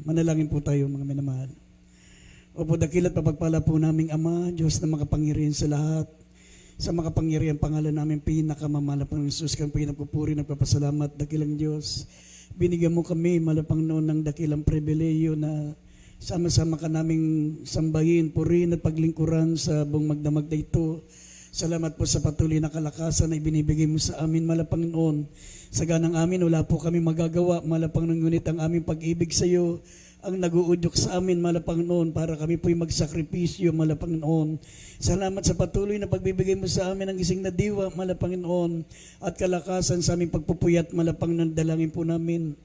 Manalangin po tayo mga minamahal. Opo, dakilat papagpala po naming Ama, Diyos na makapangyarihan sa lahat. Sa makapangyarihan pangalan namin, pinakamamala Panginoon Jesus, kang pinagpupuri, nagpapasalamat, dakilang Diyos. Binigyan mo kami, malapang noon, ng dakilang pribileyo na sama-sama ka naming sambahin, purin at paglingkuran sa buong magdamag na ito. Salamat po sa patuloy na kalakasan na ibinibigay mo sa amin, malapang noon. Sa ganang amin, wala po kami magagawa, malapang noon, ngunit ang aming pag-ibig sa iyo ang nag-uudyok sa amin, malapang noon, para kami po'y magsakripisyo, malapang noon. Salamat sa patuloy na pagbibigay mo sa amin ng gising na diwa, malapang noon, at kalakasan sa aming pagpupuyat, malapang noon, dalangin po namin.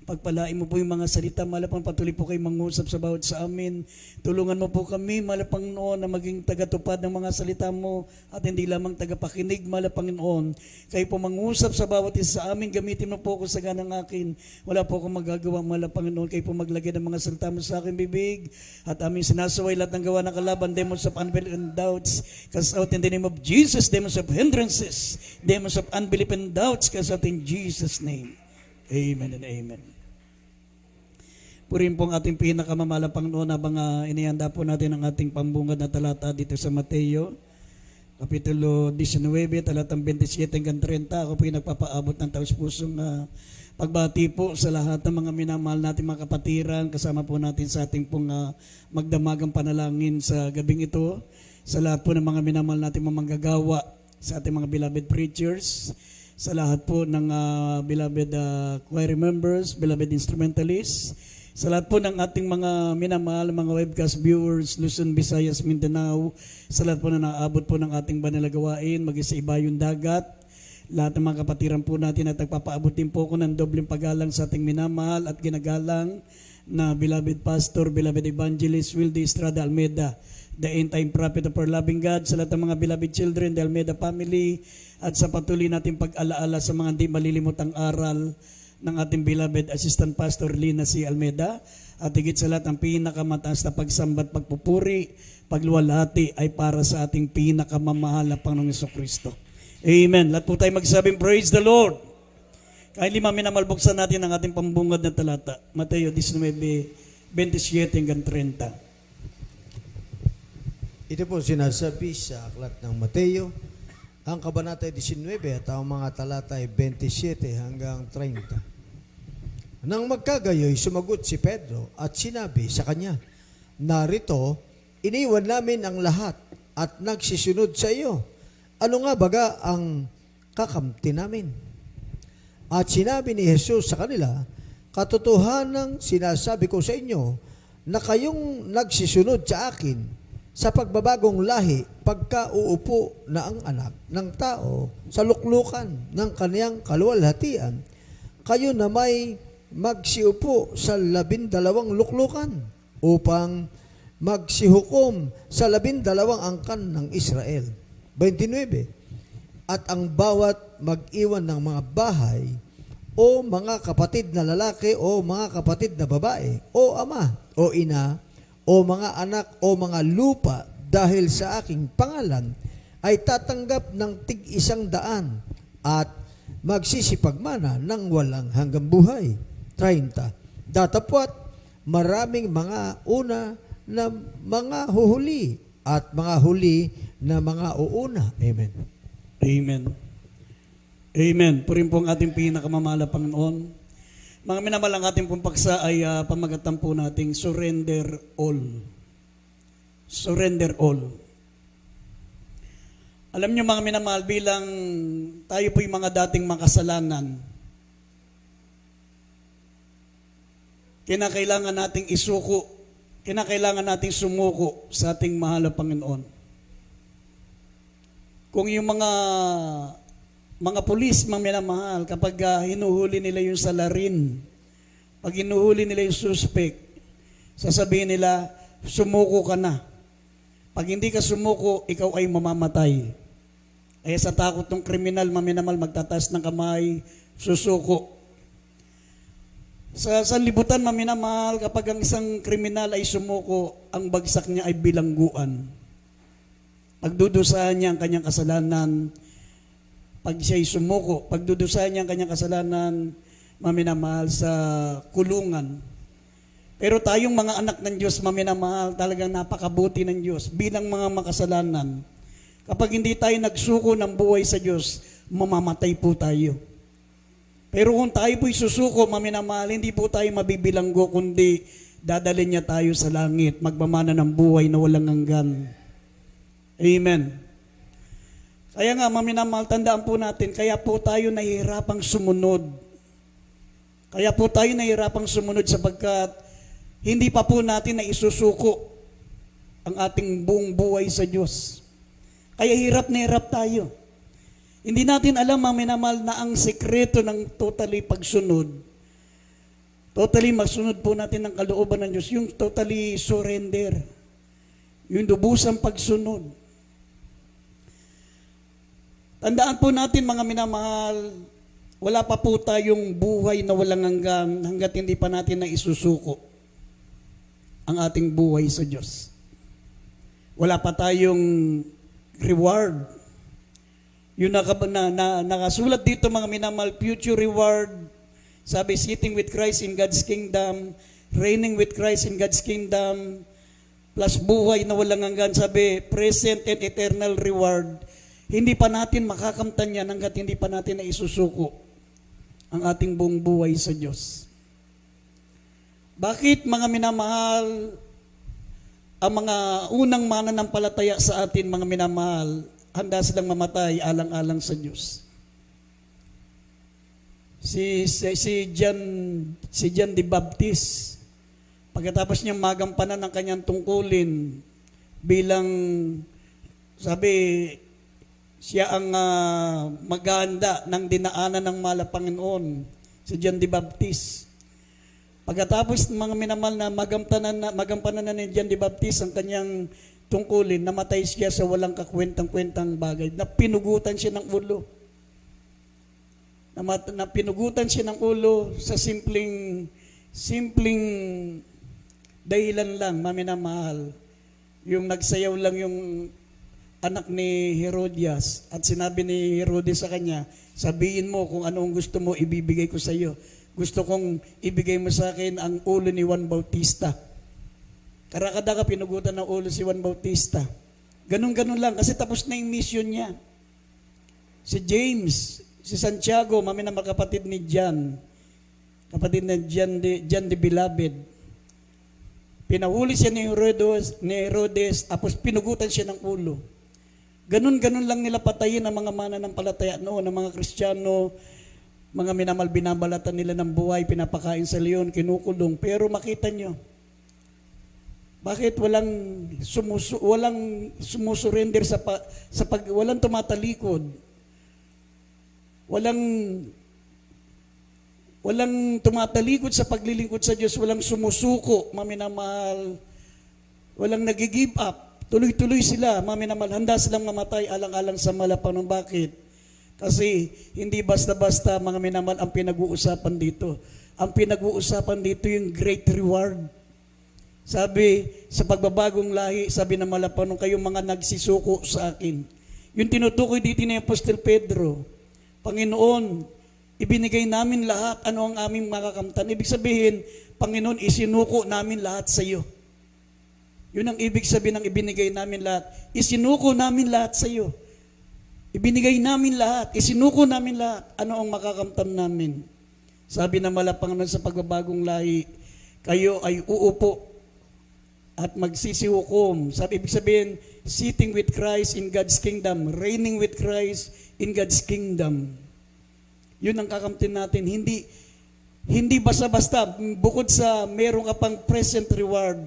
Pagpalain mo po yung mga salita, malapang patuloy po kayo mangusap sa bawat sa amin. Tulungan mo po kami, malapang noon, na maging tagatupad ng mga salita mo at hindi lamang tagapakinig, malapang noon. Kayo po mangusap sa bawat isa sa amin, gamitin mo po ako sa ganang akin. Wala po akong magagawa, malapang noon. Kayo po maglagay ng mga salita mo sa akin bibig at aming sinasaway lahat ng gawa ng kalaban, demons of unbelief and doubts. Cast out in the name of Jesus, demons of hindrances, demons of unbelief and doubts, cast out in Jesus' name. Amen and amen. Purin po ang ating pinakamamalang noon habang inihanda po natin ang ating pambungad na talata dito sa Mateo, Kapitulo 19, talatang 27 hanggang 30. Ako po yung nagpapaabot ng taus-pusong pagbati po sa lahat ng mga minamahal natin mga kapatiran. Kasama po natin sa ating pong magdamagang panalangin sa gabing ito. Sa lahat po ng mga minamahal natin mga manggagawa, sa ating mga beloved preachers, sa lahat po ng beloved choir members, beloved instrumentalists, sa lahat po ng ating mga minamahal, mga webcast viewers, Luzon, Visayas, Mindanao, sa lahat po na naabot po ng ating banal na gawain, maging sa ibayong dagat, lahat ng mga kapatiran po natin at nagpapaabot din po ko ng dobleng paggalang sa ating minamahal at ginagalang na beloved pastor, beloved evangelist, Wildy Estrada Almeida, the end-time prophet of our loving God, sa lahat ng mga beloved children, the Almeida family, at sa patuloy natin pag-alaala sa mga hindi malilimutang aral ng ating beloved Assistant Pastor Lina C. Almeida, at higit sa lahat ang pinakamataas na pagsambat, pagpupuri, pagluwalhati ay para sa ating pinakamamahal na Panginoong Jesucristo. Amen. Lahat po tayo magsabing praise the Lord. Kahit minamalbuksan natin ang ating pambungad na talata, Mateo 19, 27 hanggang 30. Ito po sinasabi sa aklat ng Mateo, ang kabanata 19 at ang mga talata 27 hanggang 30. Nang magkagayoy, sumagot si Pedro at sinabi sa kanya, narito, iniwan namin ang lahat at nagsisunod sa iyo. Ano nga baga ang kakamti namin? At sinabi ni Jesus sa kanila, katotohanang sinasabi ko sa inyo na kayong nagsisunod sa akin sa pagbabagong lahi pagka uupo na ang anak ng tao sa luklukan ng kaniyang kaluwalhatian, kayo na may magsiupo sa 12 luklukan upang magsihukom sa 12 angkan ng Israel. 29. At ang bawat mag-iwan ng mga bahay o mga kapatid na lalaki o mga kapatid na babae o ama o ina o mga anak o mga lupa dahil sa aking pangalan ay tatanggap ng tig-100 at magsisipagmana ng walang hanggang buhay. 30. Datapwat maraming mga una na mga huhuli at mga huli na mga uuna. Amen. Amen. Amen. Purin po ang ating pinakamamahal na Panginoon. Mga minamahal, ang ating pong paksa ay pamagatan po nating surrender all. Surrender all. Alam niyo mga minamahal, bilang tayo po yung mga dating makasalanan, kinakailangan nating isuko, kinakailangan nating sumuko sa ating mahal na Panginoon. Kung yung mga pulis, mga minamahal, kapag hinuhuli nila yung salarin, pag hinuhuli nila yung suspect, sasabihin nila, sumuko ka na. Pag hindi ka sumuko, ikaw ay mamamatay. Ay sa takot ng kriminal, mga minamahal, magtataas ng kamay, susuko. Sa sanlibutan, mga minamahal, kapag ang isang kriminal ay sumuko, ang bagsak niya ay bilangguan. Pagdudusahan niya ang kanyang kasalanan, pag siya'y sumuko, pagdudusahan niya ang kanyang kasalanan, maminamahal sa kulungan. Pero tayong mga anak ng Diyos, maminamahal, talagang napakabuti ng Diyos bilang mga makasalanan. Kapag hindi tayo nagsuko ng buhay sa Diyos, mamamatay po tayo. Pero kung tayo po'y susuko, maminamahal, hindi po tayo mabibilanggo, kundi dadalhin niya tayo sa langit, magmamana ng buhay na walang hanggan. Amen. Kaya nga, maminamahal, tandaan po natin, kaya po tayo nahihirapang sumunod. Kaya po tayo nahihirapang sumunod sapagkat hindi pa po natin na isusuko ang ating buong buhay sa Diyos. Kaya hirap na hirap tayo. Hindi natin alam, maminamahal, na ang sekreto ng totally pagsunod, totally magsunod po natin ng kalooban ng Diyos, yung totally surrender, yung lubusang pagsunod. Tandaan po natin, mga minamahal, wala pa po tayong buhay na walang hanggan hanggat hindi pa natin na isusuko ang ating buhay sa Diyos. Wala pa tayong reward. Yung nakasulat dito, mga minamahal, future reward. Sabi, sitting with Christ in God's kingdom, reigning with Christ in God's kingdom, plus buhay na walang hanggan. Sabi, present and eternal reward. Hindi pa natin makakamtan yan hanggat hindi pa natin na isusuko ang ating buong buhay sa Diyos. Bakit, mga minamahal, ang mga unang mananampalataya sa atin, mga minamahal, handa silang mamatay alang-alang sa Diyos? Si John the Baptist, pagkatapos niyang magampanan ng kanyang tungkulin bilang, sabi, siya ang maghahanda ng dinaanan ng mahal na Panginoon, si John the Baptist. Pagkatapos mga minamahal na magampanan na ni John the Baptist ang kanyang tungkulin, namatay siya sa walang kakwentang-kwentang bagay, na pinugutan siya ng ulo. Na pinugutan siya ng ulo sa simpleng dahilan lang, maminamahal. Yung nagsayaw lang yung anak ni Herodias at sinabi ni Herodes sa kanya, sabihin mo kung anong gusto mo, ibibigay ko sa iyo. Gusto kong ibigay mo sa akin ang ulo ni Juan Bautista. Karakada pinugutan ng ulo si Juan Bautista. Ganun-ganun lang, kasi tapos na yung mission niya. Si James, si Santiago, maminamahal kapatid ni John, kapatid ni John the Beloved. Pinahuli siya ni Herodes, tapos pinugutan siya ng ulo. Ganun-ganun lang nila patayin ang mga mananampalataya noon, ang mga Kristiyano, mga minamahal, binabalatan nila ng buhay, pinapakain sa leon, kinukulong. Pero makita nyo, bakit walang sumusurrender walang tumatalikod, walang tumatalikod sa paglilingkod sa Diyos, walang sumusuko, maminamahal, walang nag-give up. Tuloy-tuloy sila, maminamahal, handa silang mamatay alang-alang sa malapang. Bakit? Kasi hindi basta-basta, mga minamahal, ang pinag-uusapan dito. Ang pinag-uusapan dito yung great reward. Sabi, sa pagbabagong lahi, sabi ng malapanong, kayong mga nagsisuko sa akin. Yung tinutukoy dito ni Apostol Pedro, Panginoon, ibinigay namin lahat, ano ang aming makakamtan. Ibig sabihin, Panginoon, isinuko namin lahat sa iyo. Yun ang ibig sabihin ng ibinigay namin lahat. Isinuko namin lahat sa iyo. Ibinigay namin lahat, isinuko namin lahat. Ano ang makakamtan namin? Sabi ng Panginoon sa pagbabagong lahi, kayo ay uupo at magsisihukom. Sabi, ibig sabihin, sitting with Christ in God's kingdom, reigning with Christ in God's kingdom. Yun ang kakamtin natin. Hindi basta-basta, bukod sa meron ka pang present reward,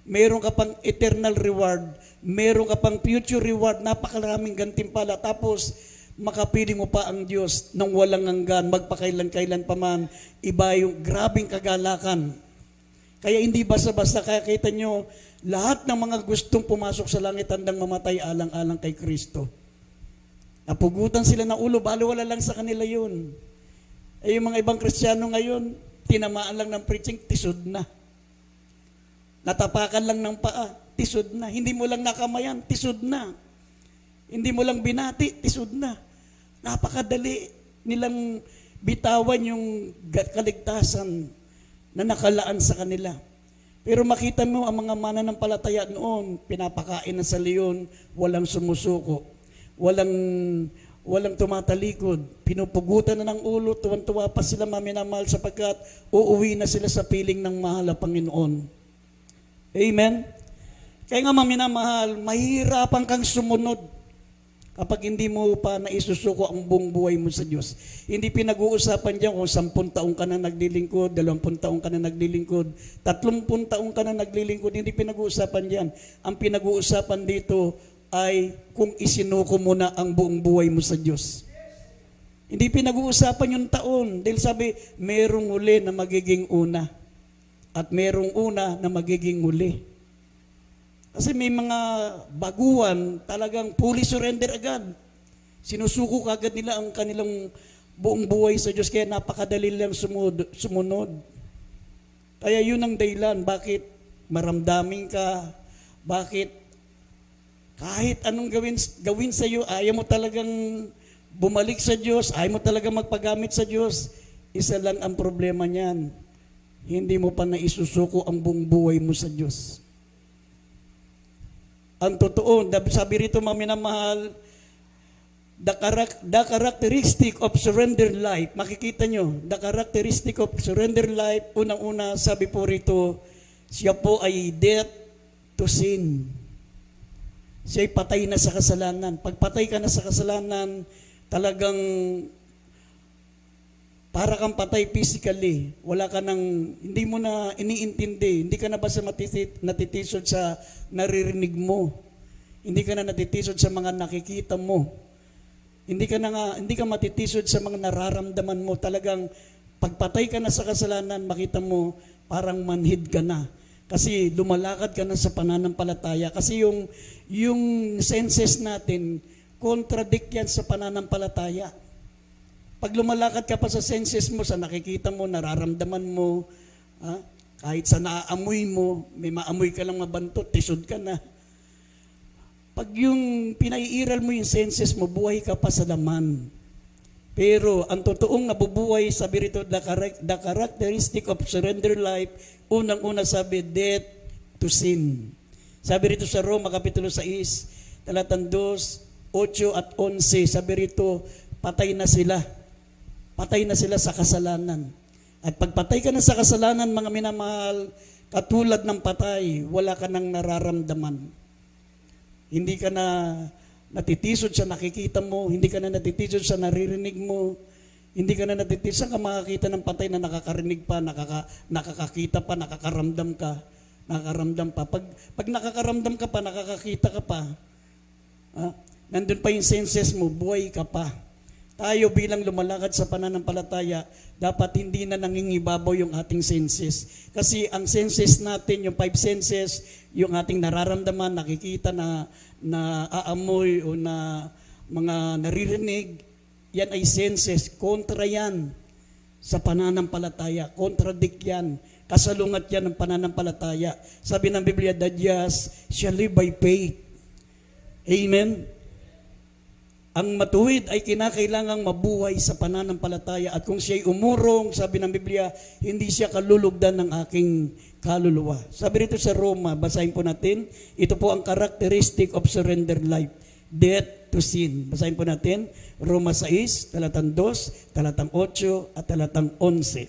meron ka pang eternal reward, meron ka pang future reward, napakaraming gantimpala. Tapos, makapili mo pa ang Diyos ng walang hanggan, magpakailan-kailan pa man. Iba yung grabing kagalakan. Kaya hindi basta-basta, kaya kita nyo, lahat ng mga gustong pumasok sa langit, handang mamatay alang-alang kay Kristo. Napugutan sila ng ulo, baliwala lang sa kanila yun. Eh yung mga ibang Kristiyano ngayon, tinamaan lang ng preaching, tisod na. Natapakan lang ng paa, tisod na. Hindi mo lang nakamayan, tisod na. Hindi mo lang binati, tisod na. Napakadali nilang bitawan yung kaligtasan na nakalaan sa kanila. Pero makita mo ang mga mananampalataya noon, pinapakain na sa leon, walang sumusuko, walang tumatalikod, pinupugutan na ng ulo, tuwan-tuwa pa sila maminamahal sapagkat uuwi na sila sa piling ng mahal na Panginoon. Amen? Kaya nga maminamahal, mahirapan kang sumunod kapag hindi mo pa naisusuko ang buong buhay mo sa Diyos. Hindi pinag-uusapan diyan kung 10 taong ka na naglilingkod, 20 taong ka na naglilingkod, 30 taong ka na naglilingkod, hindi pinag-uusapan diyan. Ang pinag-uusapan dito ay kung isinuko mo na ang buong buhay mo sa Diyos. Hindi pinag-uusapan yung taon. Dahil sabi, merong huli na magiging una. At merong una na magiging huli. Kasi may mga baguhan, talagang fully surrender agad. Sinusuko kagad nila ang kanilang buong buhay sa Diyos, kaya napakadali lang sumunod. Kaya yun ang dahilan, bakit maramdamin ka, bakit kahit anong gawin sa iyo, ayaw mo talagang bumalik sa Diyos, ayaw mo talagang magpagamit sa Diyos. Isa lang ang problema niyan, hindi mo pa naisusuko ang buong buhay mo sa Diyos. Ang totoo, sabi rito maminamahal, the characteristic of surrender life, makikita nyo, the characteristic of surrender life, unang-una, sabi po rito, siya po ay death to sin. Siya ay patay na sa kasalanan. Pag patay ka na sa kasalanan, talagang para kang patay physically, wala ka nang, hindi mo na iniintindi, hindi ka na basta natitisod sa naririnig mo, hindi ka na natitisod sa mga nakikita mo, hindi ka matitisod sa mga nararamdaman mo. Talagang pagpatay ka na sa kasalanan, makita mo parang manhid ka na. Kasi lumalakad ka na sa pananampalataya. Kasi yung senses natin, contradict yan sa pananampalataya. Pag lumalakad ka pa sa senses mo, sa nakikita mo, nararamdaman mo, kahit sa naaamoy mo, may maamoy ka lang mabantot, tisod ka na. Pag yung pinaiiral mo yung senses mo, buhay ka pa sa laman. Pero ang totoong nabubuhay, sabi rito, the characteristic of surrender life, unang-una sabi, death to sin. Sabi rito sa Roma, Kapitulo 6, talatang 2, 8 at 11, sabi rito, patay na sila. Patay na sila sa kasalanan. At pagpatay ka na sa kasalanan, mga minamahal, katulad ng patay, wala ka nang nararamdaman. Hindi ka na natitisod sa nakikita mo, hindi ka na natitisod sa naririnig mo, hindi ka na natitisod sa makakita ng patay na nakakarinig pa, nakakakita pa, nakakaramdam pa. Pag nakakaramdam ka pa, nakakakita ka pa, nandun pa yung senses mo, buhay ka pa. Tayo bilang lumalakad sa pananampalataya, dapat hindi na nangingibabaw yung ating senses. Kasi ang senses natin, yung 5 senses, yung ating nararamdaman, nakikita na aamoy o na mga naririnig, yan ay senses. Kontra yan sa pananampalataya. Contradict yan. Kasalungat yan ng pananampalataya. Sabi ng Biblia, the just shall live by faith. Amen? Ang matuwid ay kinakailangang mabuhay sa pananampalataya at kung siya'y umurong, sabi ng Biblia, hindi siya kalulugdan ng aking kaluluwa. Sabi rito sa Roma, basahin po natin, ito po ang characteristic of surrender life, death to sin. Basahin po natin, Roma 6, talatang 2, talatang 8 at talatang 11.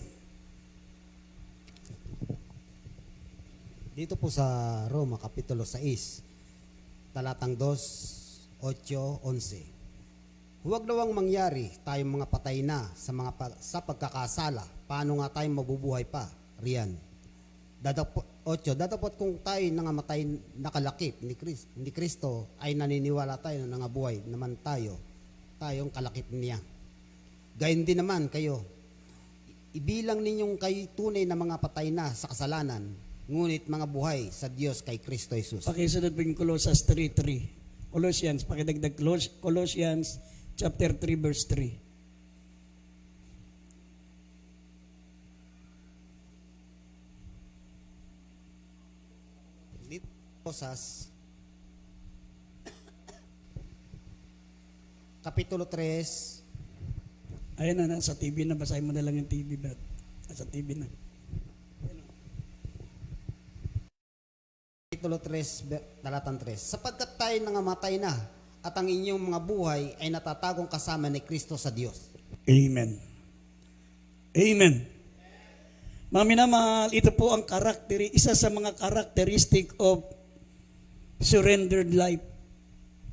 Dito po sa Roma, Kapitulo 6, talatang 2, 8, 11. Huwag nawang mangyari tayong mga patay na sa pagkakasala. Paano nga tayo mabubuhay pa? Riyan. 8. Datapot kung tayo nangamatay nakalakip ni Kristo ay naniniwala tayo na nangabuhay naman tayong kalakip niya. Gayon din naman kayo. Ibilang ninyong kayo tunay na mga patay na sa kasalanan, ngunit mga buhay sa Diyos kay Kristo Jesus. Pakisunod po yung Colossians 3:3. Colossians, pakidagdag Colossians chapter 3 verse 3. Dito sa Kapitulo 3. Ayan na, sa TV na, basahin mo na lang yung TV ba? Sa TV na. Kapitulo 3, talatang 3. Sapagkat tayo nangamatay na at ang inyong mga buhay ay natatagong kasama ni Kristo sa Diyos. Amen. Amen. Mga minamahal, ito po ang isa sa mga characteristic of surrendered life.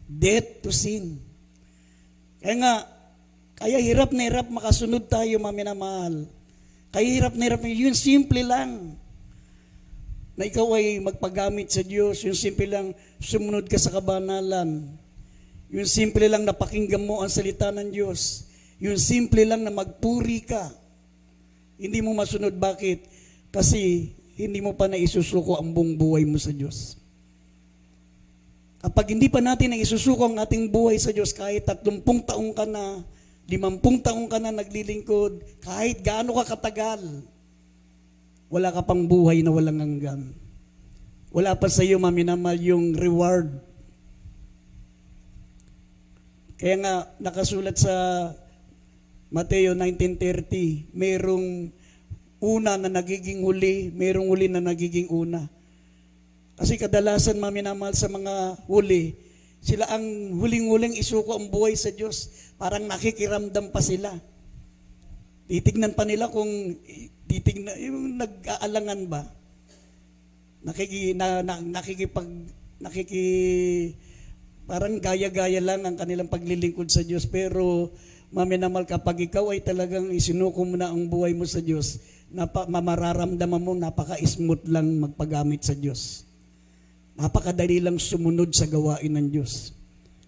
Death to sin. Kaya hirap na hirap makasunod tayo, mga minamahal. Kaya hirap na hirap, yun simple lang. Na ikaw ay magpagamit sa Diyos, yung simple lang sumunod ka sa kabanalan. Yung simple lang na pakinggan mo ang salita ng Diyos. Yung simple lang na magpuri ka. Hindi mo masunod. Bakit? Kasi hindi mo pa naisusuko ang buong buhay mo sa Diyos. Kapag hindi pa natin naisusuko ang ating buhay sa Diyos, kahit 30 taong ka na, 50 taong ka na naglilingkod, kahit gaano ka katagal, wala ka pang buhay na walang hanggan. Wala pa sa iyo, maminamal, yung reward. Kaya nga, nakasulat sa Mateo 19:30, mayroong una na nagiging huli, mayroong huli na nagiging una. Kasi kadalasan, maminamahal, sa mga huli, sila ang huling-huling isuko ang buhay sa Diyos. Parang nakikiramdam pa sila. Titignan pa nila kung yung nag-aalangan ba. Parang gaya-gaya lang ang kanilang paglilingkod sa Diyos. Pero maminamal, kapag ikaw ay talagang isinuko mo na ang buhay mo sa Diyos, mararamdaman mo napaka-smooth lang magpagamit sa Diyos. Napakadali lang sumunod sa gawain ng Diyos.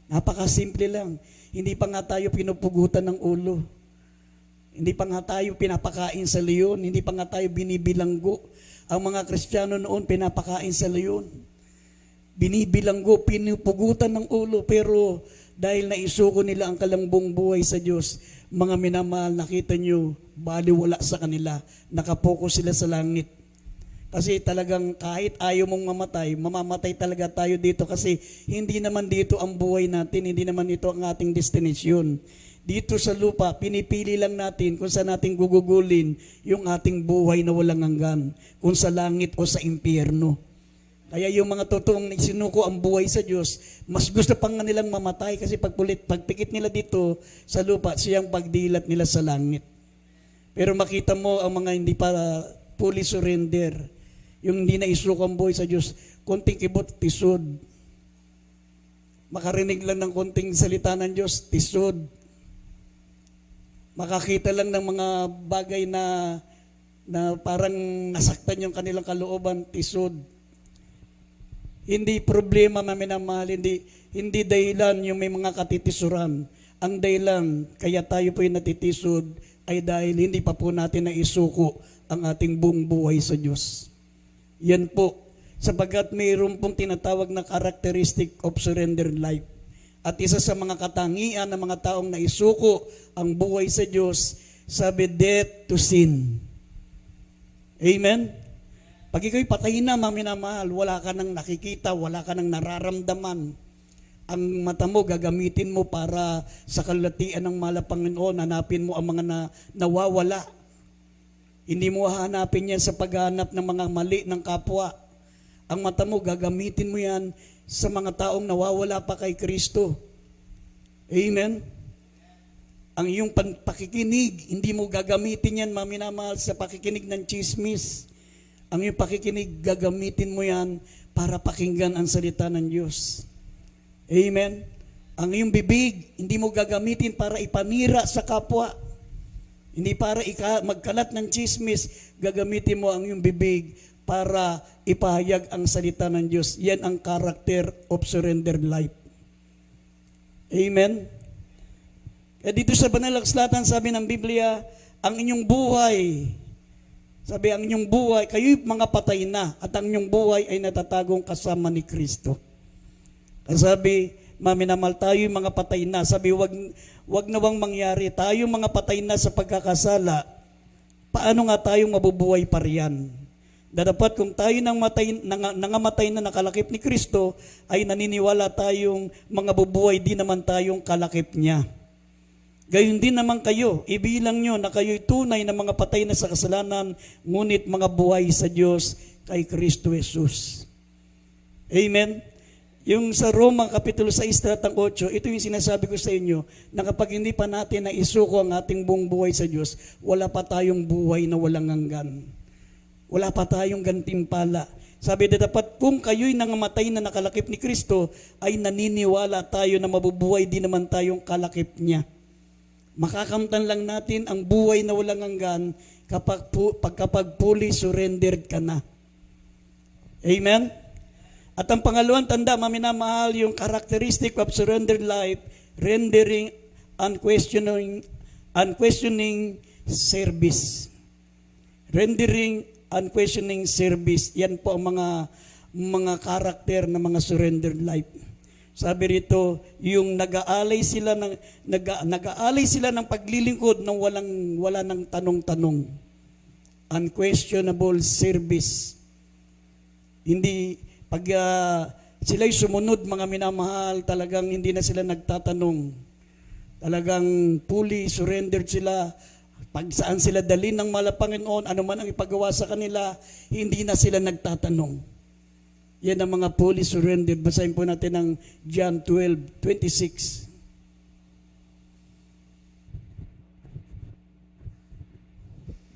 Napakasimple lang. Hindi pa nga tayo pinupugutan ng ulo. Hindi pa nga tayo pinapakain sa leon. Hindi pa nga tayo binibilanggo. Ang mga Kristiyano noon pinapakain sa leon. Binibilanggo, pinupugutan ng ulo. Pero dahil naisuko nila ang kalambong buhay sa Diyos, mga minamahal, nakita nyo, baliwala sa kanila. Nakapokus sila sa langit. Kasi talagang kahit ayaw mong mamatay, mamamatay talaga tayo dito kasi hindi naman dito ang buhay natin, hindi naman ito ang ating destinasyon. Dito sa lupa, pinipili lang natin kung saan natin gugugulin yung ating buhay na walang hanggan, kung sa langit o sa impyerno. Kaya yung mga totoong sinuko ang buhay sa Diyos, mas gusto pang nilang mamatay kasi pagpikit nila dito sa lupa, siyang pagdilat nila sa langit. Pero makita mo ang mga hindi pa fully surrender, yung hindi na isuko ang buhay sa Diyos, konting kibot, tisod. Makarinig lang ng konting salita ng Diyos, tisod. Makakita lang ng mga bagay na parang nasaktan yung kanilang kalooban, tisod. Hindi problema, maminamahal, hindi dahilan yung may mga katitisuran. Ang dahilan, kaya tayo po yung natitisod, ay dahil hindi pa po natin naisuko ang ating buong buhay sa Diyos. Yan po, sapagkat mayroon pong tinatawag na characteristic of surrendered life. At isa sa mga katangian ng mga taong naisuko ang buhay sa Diyos, sabi, death to sin. Amen? Pag ikaw'y patay na, maminamahal, wala ka nang nakikita, wala ka nang nararamdaman. Ang mata mo, gagamitin mo para sa kalatian ng mahal na Panginoon, hanapin mo ang mga nawawala. Hindi mo hahanapin yan sa paghanap ng mga mali ng kapwa. Ang mata mo, gagamitin mo yan sa mga taong nawawala pa kay Kristo. Amen? Ang iyong pakikinig, hindi mo gagamitin yan, maminamahal, sa pakikinig ng chismis. Ang iyong pakikinig, gagamitin mo yan para pakinggan ang salita ng Diyos. Amen? Ang iyong bibig, hindi mo gagamitin para ipanira sa kapwa. Hindi para magkalat ng chismis, gagamitin mo ang iyong bibig para ipahayag ang salita ng Diyos. Yan ang character of surrendered life. Amen? Kaya dito sa banal na akslatan, sabi ng Biblia, ang inyong buhay, kayo'y mga patay na, at ang inyong buhay ay natatagong kasama ni Kristo. Kaya sabi, maminamal, tayo'y mga patay na. Sabi, wag nawang mangyari. Tayo mga patay na sa pagkakasala. Paano nga tayong mabubuhay pa riyan? Dapat kung tayo nangamatay na nakalakip ni Kristo, ay naniniwala tayong mga bubuhay, di naman tayong kalakip niya. Gayon din naman kayo, ibilang nyo na kayo'y tunay na mga patay na sa kasalanan, ngunit mga buhay sa Diyos kay Kristo Jesus. Amen? Yung sa Roma Kapitulo 6, talatang 8, ito yung sinasabi ko sa inyo, na kapag hindi pa natin naisuko ang ating buong buhay sa Diyos, wala pa tayong buhay na walang hanggan. Wala pa tayong gantimpala. Sabi na dapat kung kayo'y nangamatay na nakalakip ni Kristo, ay naniniwala tayo na mabubuhay din naman tayong kalakip niya. Makakamtan lang natin ang buhay na walang hanggan kapag fully surrendered ka na. Amen? At ang pangalawang tanda, maminamahal, yung characteristic of surrendered life, rendering unquestioning service. Rendering unquestioning service. Yan po ang mga karakter ng mga surrendered life. Sabi rito, yung nag-aalay sila ng paglilingkod nang wala ng tanong-tanong. Unquestionable service. Hindi pag sila'y sumunod, mga minamahal, talagang hindi na sila nagtatanong. Talagang fully surrendered sila. Pag saan sila dalhin ng Panginoon, ano man ang ipagawa sa kanila, hindi na sila nagtatanong. Yan ang mga fully surrendered. Basahin po natin ang John 12:26.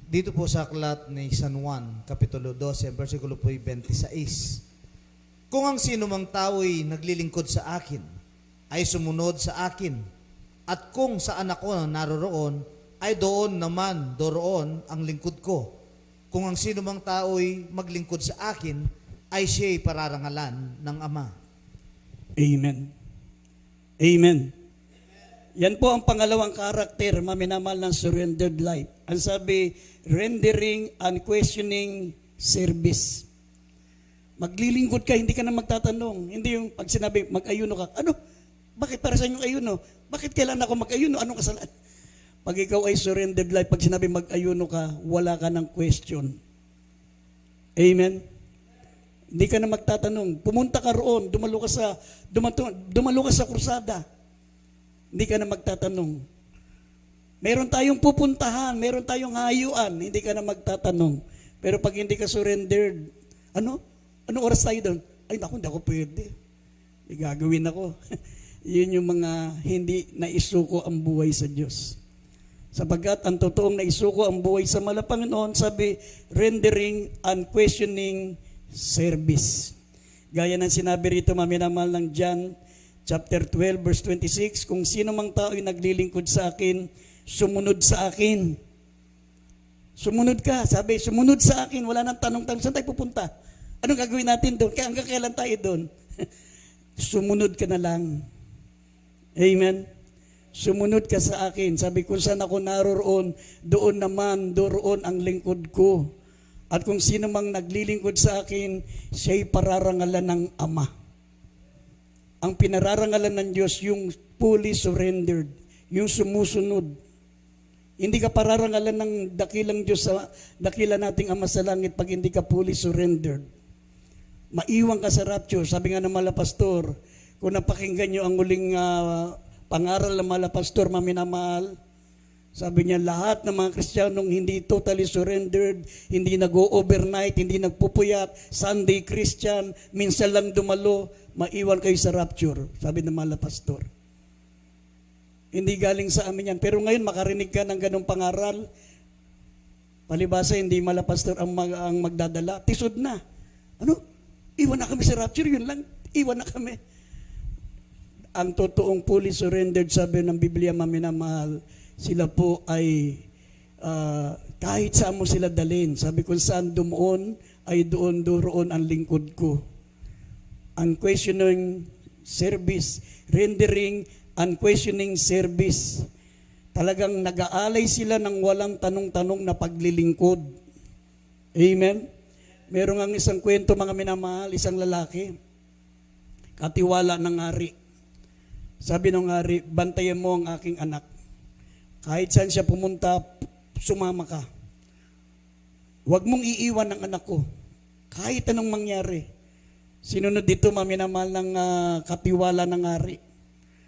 Dito po sa aklat ni San Juan, Kapitulo 12, versikulo po 26. Kung ang sino mang tao'y naglilingkod sa akin, ay sumunod sa akin. At kung saan ako naroroon, ay doroon ang lingkod ko. Kung ang sino mang tao'y maglingkod sa akin, ay siya'y pararangalan ng Ama. Amen. Amen. Yan po ang pangalawang karakter, maminamahal ng surrendered life. Ang sabi, rendering unquestioning service. Maglilingkod ka, hindi ka na magtatanong. Hindi yung pag sinabi, mag-ayuno ka. Ano? Bakit para sa inyong ayuno? Bakit kailan ako mag-ayuno? Anong kasalanan? Pag ikaw ay surrendered life, pag sinabi mag-ayuno ka, wala ka ng question. Amen? Hindi ka na magtatanong. Pumunta ka roon, dumalo ka sa krusada. Hindi ka na magtatanong. Meron tayong pupuntahan, meron tayong hayuan, hindi ka na magtatanong. Pero pag hindi ka surrendered, anong oras tayo doon? Ay naku, hindi ako pwede. May gagawin ako. Yun yung mga hindi naisuko ang buhay sa Diyos. Sapagkat ang totoong naisuko ang buhay sa Panginoon, sabi, rendering unquestioning service. Gaya ng sinabi rito, maminamahal ng John, chapter 12, verse 26, kung sino mang tao ay naglilingkod sa akin, sumunod sa akin. Sumunod ka, sabi, sumunod sa akin, wala nang tanong-tanong, saan tayo pupunta? Anong gagawin natin doon? Hanggang kailan tayo doon? Sumunod ka na lang. Amen? Sumunod ka sa akin. Sabi, kung saan ako naroroon, doon ang lingkod ko. At kung sino mang naglilingkod sa akin, siya'y pararangalan ng Ama. Ang pinararangalan ng Diyos, yung fully surrendered, yung sumusunod. Hindi ka pararangalan ng dakilang Diyos, dakila nating Ama sa langit pag hindi ka fully surrendered. Maiwan ka sa rapture. Sabi nga ng Malapastor, kung napakinggan nyo ang muling pangaral ng Malapastor, maminamahal, sabi niya, lahat ng mga Kristiyanong hindi totally surrendered, hindi nag-overnight, hindi nagpupuyat, Sunday Christian, minsan lang dumalo, maiwan kayo sa rapture, sabi ng Malapastor. Hindi galing sa amin yan. Pero ngayon, makarinig ka ng ganong pangaral, palibasa hindi Malapastor ang magdadala, tisod na. Ano? Iwan na kami sa rapture, yun lang. Iwan na kami. Ang totoong fully surrendered, sabi ng Biblia, maminamahal, sila po ay kahit saan mo sila dalhin. Sabi kung saan dumuon, ay doon ang lingkod ko. Unquestioning service, rendering unquestioning service. Talagang nag-aalay sila ng walang tanong-tanong na paglilingkod. Amen? Meron ang isang kwento, mga minamahal, isang lalaki, katiwala ng hari. Sabi ng hari, bantayan mo ang aking anak. Kahit saan siya pumunta, sumama ka. Huwag mong iiwan ang anak ko. Kahit anong mangyari. Sinunod dito, maminamahal ng katiwala ng hari.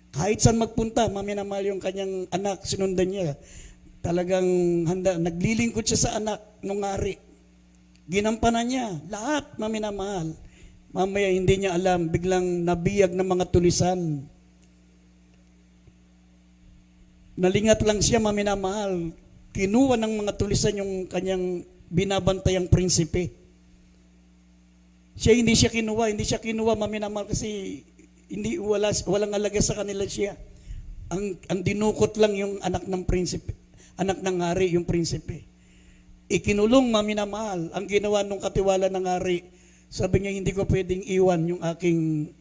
Kahit saan magpunta, maminamahal yung kanyang anak, sinundan niya. Talagang naglilingkod siya sa anak ng hari. Ginampanan niya, lahat maminamahal. Mamaya hindi niya alam, biglang nabiyag ng mga tulisan. Nalingat lang siya, maminamahal. Kinuha ng mga tulisan yung kanyang binabantayang prinsipe. Hindi siya kinuha, maminamahal, kasi walang alaga sa kanila siya. Ang dinukot lang yung anak ng prinsipe, anak ng hari, yung prinsipe. Ikinulong, maminamahal. Ang ginawa nung katiwala ng hari, sabi niya, hindi ko pwedeng iwan yung aking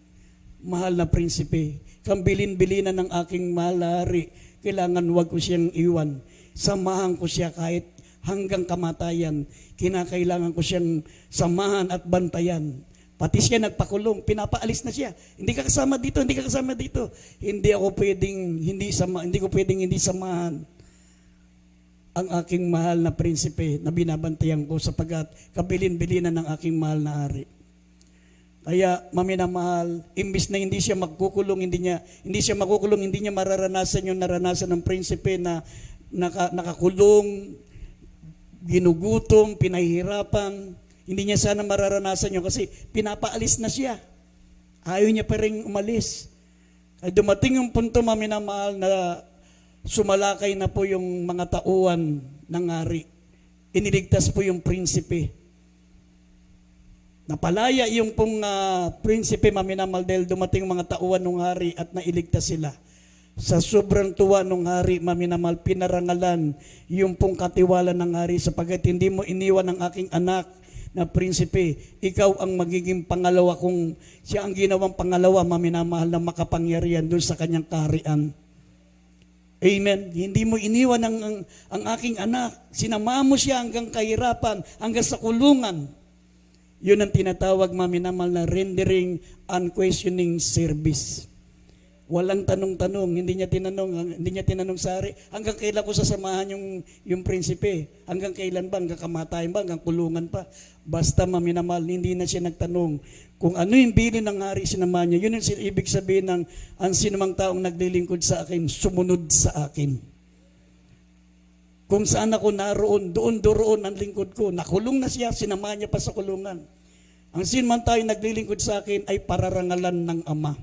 mahal na prinsipe. Kambilin-bilinan ng aking mahal na hari, kailangan wag ko siyang iwan. Samahan ko siya kahit hanggang kamatayan. Kinakailangan ko siyang samahan at bantayan. Pati siya nagpakulong, pinapaalis na siya. Hindi ka kasama dito, hindi ka kasama dito. Hindi ko pwedeng hindi samahan ang aking mahal na prinsipe na binabantayan ko sapagkat kabilin-bilinan ng aking mahal na hari. Kaya maminamahal, imbis na hindi siya magkukulong, hindi niya mararanasan yung naranasan ng prinsipe na nakakulong, ginugutom, pinahihirapan. Hindi niya sana mararanasan yun kasi pinapaalis na siya. Ayaw niya pa rin umalis. Ay dumating yung punto, maminamahal, na sumalakay na po yung mga tauhan ng hari. Iniligtas po yung prinsipe. Napalaya yung pong prinsipe, maminamahal, dahil dumating yung mga tauhan ng hari at nailigtas sila. Sa sobrang tuwa ng hari, maminamahal, pinarangalan yung pong katiwala ng hari sapagkat hindi mo iniwan ang aking anak na prinsipe. Ikaw ang magiging pangalawa, kung siya ang ginawang pangalawa, maminamahal, na makapangyarihan doon sa kanyang kaharian. Amen. Hindi mo iniwan ang aking anak. Sinama mo siya hanggang kahirapan, hanggang sa kulungan. Yun ang tinatawag, maminamahal, na rendering unquestioning service. Walang tanong-tanong, hindi niya tinanong sa hari, hanggang kailan ko sasamahan yung prinsipe? Hanggang kailan ba? Hanggang kamatayan ba? Hanggang kulungan pa? Basta, maminamahal, hindi na siya nagtanong. Kung ano yung bilin ng hari, sinama niya. Yun ang ibig sabihin ng ang sinumang taong naglilingkod sa akin, sumunod sa akin. Kung saan ako naroon, doon ang lingkod ko. Nakulong na siya, sinama niya pa sa kulungan. Ang sinumang taong naglilingkod sa akin ay pararangalan ng Ama.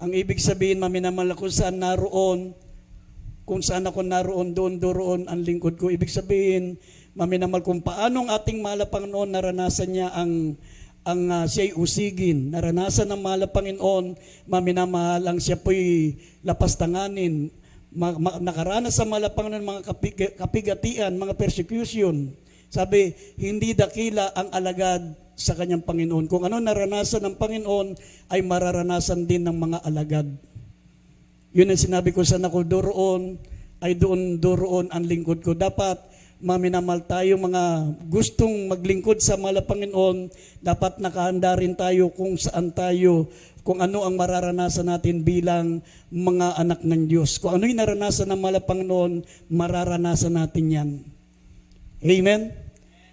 Ang ibig sabihin, maminamahal, kung saan ako naroon, doon ang lingkod ko. Ibig sabihin, maminamahal, kung paano ang ating mahal na Panginoon naranasan niya ang siya'y usigin. Naranasan ng mahal na Panginoon, maminamahal, ang siya po'y lapastanganin. Nakaranas sa mahal na Panginoon mga kapigatian, mga persecution. Sabi, hindi dakila ang alagad sa kanyang Panginoon. Kung ano naranasan ng Panginoon, ay mararanasan din ng mga alagad. Yun ang sinabi ko, saan ako doroon, ay doon ang lingkod ko. Dapat, maminamahal, tayo mga gustong maglingkod sa mahal na Panginoon, dapat nakahanda rin tayo kung saan tayo, kung ano ang mararanasan natin bilang mga anak ng Diyos. Kung ano yung naranasan ng mahal na Panginoon, mararanasan natin yan. Amen?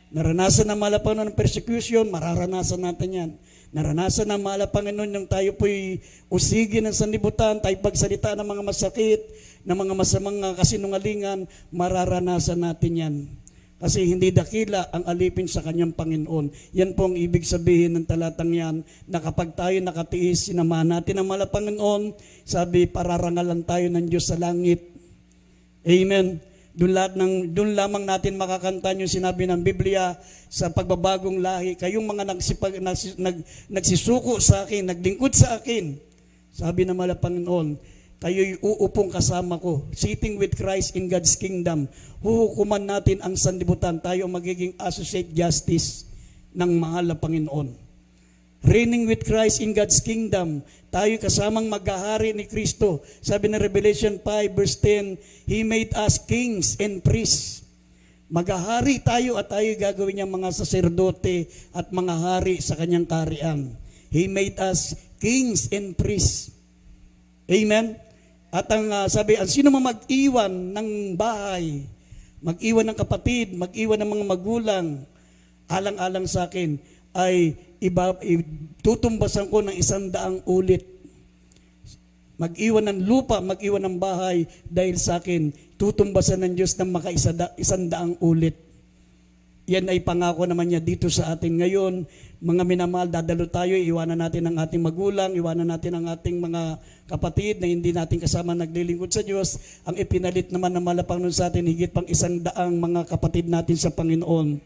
Naranasan ng mahal na Panginoon ng persecution, mararanasan natin yan. Naranasan ng mahal na Panginoon yung tayo po'y usigin ng sanlibutan, tayo pagsalita ng mga masakit, ng mga masamang kasinungalingan, mararanasan natin yan. Kasi hindi dakila ang alipin sa kanyang Panginoon. Yan po ang ibig sabihin ng talatang yan, na kapag tayo nakatiis, sinamahan natin ang mahal na Panginoon, sabi, pararangalan tayo ng Diyos sa langit. Amen. Doon lamang natin makakanta yung sinabi ng Biblia sa pagbabagong lahi. Kayong mga nagsisuko sa akin, naglingkod sa akin. Sabi ng mahal na Panginoon, kayo'y uupong kasama ko, sitting with Christ in God's kingdom. Huhukuman natin ang sanlibutan. Tayo magiging associate justice ng mahal na Panginoon. Reigning with Christ in God's kingdom. Tayo kasamang maghahari ni Kristo. Sabi ng Revelation 5 verse 10, He made us kings and priests. Maghahari tayo at tayo gagawin niyang mga saserdote at mga hari sa kanyang kaharian. He made us kings and priests. Amen? At ang sabi, ang sino man mag-iwan ng bahay, mag-iwan ng kapatid, mag-iwan ng mga magulang, alang-alang sa akin, ay tutumbasan ko ng 100 ulit. Mag-iwan ng lupa, mag-iwan ng bahay, dahil sa akin, tutumbasan ng Diyos ng maka 100 ulit. yan ay pangako naman niya dito sa atin ngayon. Mga minamahal, dadalo tayo, iwanan natin ang ating magulang, iwanan natin ang ating mga kapatid na hindi natin kasama naglilingkod sa Diyos. Ang ipinalit naman ng Malapanginoon sa atin, higit pang 100 mga kapatid natin sa Panginoon.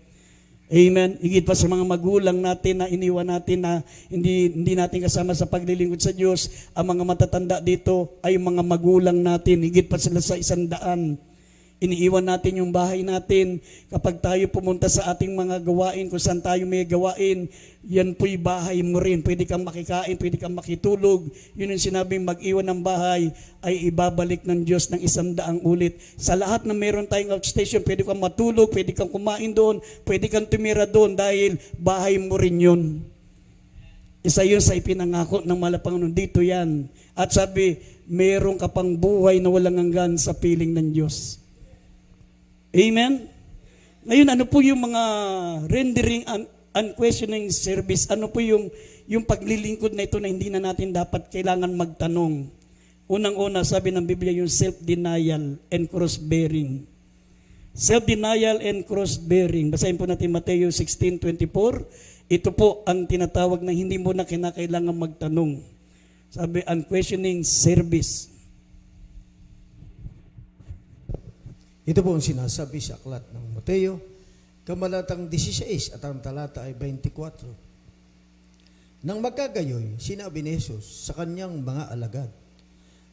Amen. Higit pa sa mga magulang natin na iniwan natin na hindi natin kasama sa paglilingkod sa Diyos. Ang mga matatanda dito ay mga magulang natin, higit pa sila sa 100. Iniiwan natin yung bahay natin. Kapag tayo pumunta sa ating mga gawain, kung saan tayo may gawain, yan po'y bahay mo rin. Pwede kang makikain, pwede kang makitulog. Yun yung sinabing mag-iwan ng bahay ay ibabalik ng Diyos ng 100 ulit. Sa lahat na meron tayong outstation, pwede kang matulog, pwede kang kumain doon, pwede kang tumira doon dahil bahay mo rin yun. Isa yun sa ipinangako ng Malapanginoon. Dito yan. At sabi, meron ka pang buhay na walang hanggan sa piling ng Diyos. Amen? Ngayon, ano po yung mga rendering unquestioning service? Ano po yung paglilingkod na ito na hindi na natin dapat kailangan magtanong? Unang-una, sabi ng Biblia, yung self-denial and cross-bearing. Self-denial and cross-bearing. Basahin po natin Mateo 16:24. Ito po ang tinatawag na hindi mo na kinakailangan magtanong. Sabi, unquestioning service. Ito po ang sinasabi sa aklat ng Mateo, kamalatang 16 at ang talata ay 24. Nang magkagayoy, sinabi ni Jesus sa kanyang mga alagad,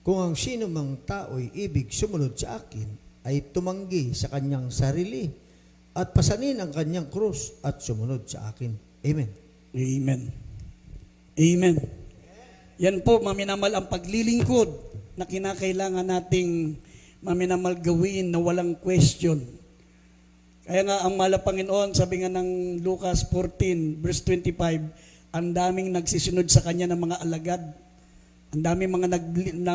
kung ang sino mang tao'y ibig sumunod sa akin, ay tumanggi sa kanyang sarili at pasanin ang kanyang krus at sumunod sa akin. Amen. Amen. Amen. Yan po, maminamal ang paglilingkod na kinakailangan nating maminamal gawin na walang question. Kaya nga ang Malapanginoon, sabi nga ng Lucas 14 verse 25, ang daming nagsisunod sa kanya ng mga alagad. Ang daming mga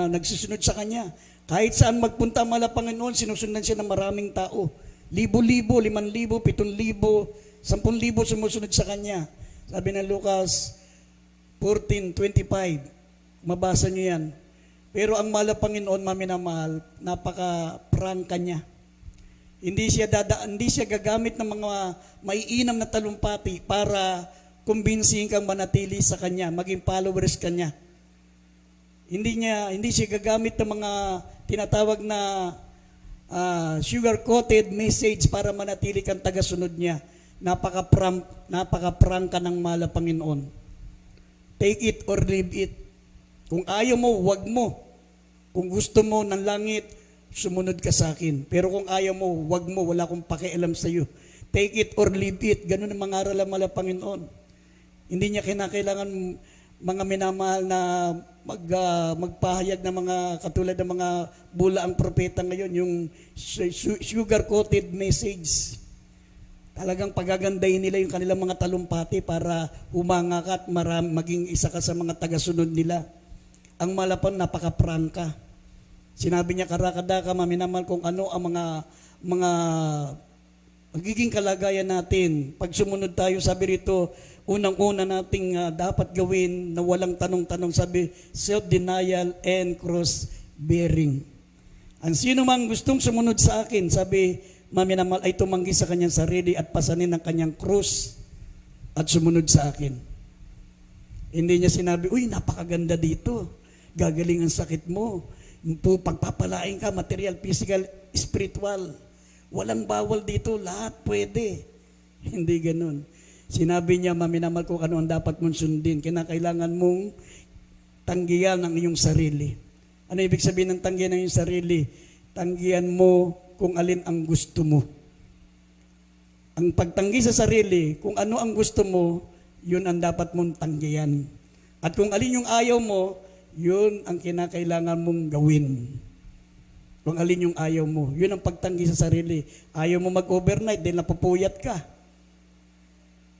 nagsisunod sa kanya. Kahit saan magpunta ang Malapanginoon, sinusundan siya ng maraming tao. Libo-libo, 5,000, 7,000, 10,000 sumusunod sa kanya. Sabi ng Lucas 14:25, mabasa niyo yan. Pero ang Malapanginoon, maminamahal, napaka-prangka niya. Hindi siya gagamit ng mga maiinam na talumpati para kumbinsihin kang manatili sa kanya, maging followers kanya. Hindi siya gagamit ng mga tinatawag na sugar-coated message para manatili kang tagasunod niya. Napaka-prangka ng Malapanginoon. Take it or leave it. Kung ayaw mo, wag mo. Kung gusto mo ng langit, sumunod ka sa akin. Pero kung ayaw mo, wag mo, wala akong pakialam sa iyo. Take it or leave it. Ganun ang mangaral ang Malapanginoon. Hindi niya kinakailangan mga minamahal na magpahayag ng mga katulad ng mga bulaang propeta ngayon, yung sugar-coated message. Talagang pagagandahin nila yung kanilang mga talumpati para humanga ka at maging isa ka sa mga tagasunod nila. Ang Malapang napaka-prangka. Sinabi niya karakadaka, maminamal kung ano ang mga magiging kalagayan natin. Pag sumunod tayo, sabi rito, unang-una nating dapat gawin na walang tanong-tanong, sabi, self-denial and cross-bearing. Ang sino mang gustong sumunod sa akin, sabi, maminamal ay tumanggi sa kanyang sarili at pasanin ang kanyang krus at sumunod sa akin. Hindi niya sinabi, uy, napakaganda dito. Gagaling ang sakit mo. Pagpapalain ka, material, physical, spiritual. Walang bawal dito, lahat pwede. Hindi ganun. Sinabi niya, maminamal ko ano ang dapat mong sundin. Kinakailangan mong tanggihan ang iyong sarili. Ano ibig sabihin ng tanggihan ng iyong sarili? Tanggihan mo kung alin ang gusto mo. Ang pagtanggi sa sarili, kung ano ang gusto mo, yun ang dapat mong tanggihan. At kung alin yung ayaw mo, yun ang kinakailangan mong gawin. Kung alin yung ayaw mo, yun ang pagtanggi sa sarili. Ayaw mo mag-overnight, dahil napupuyat ka.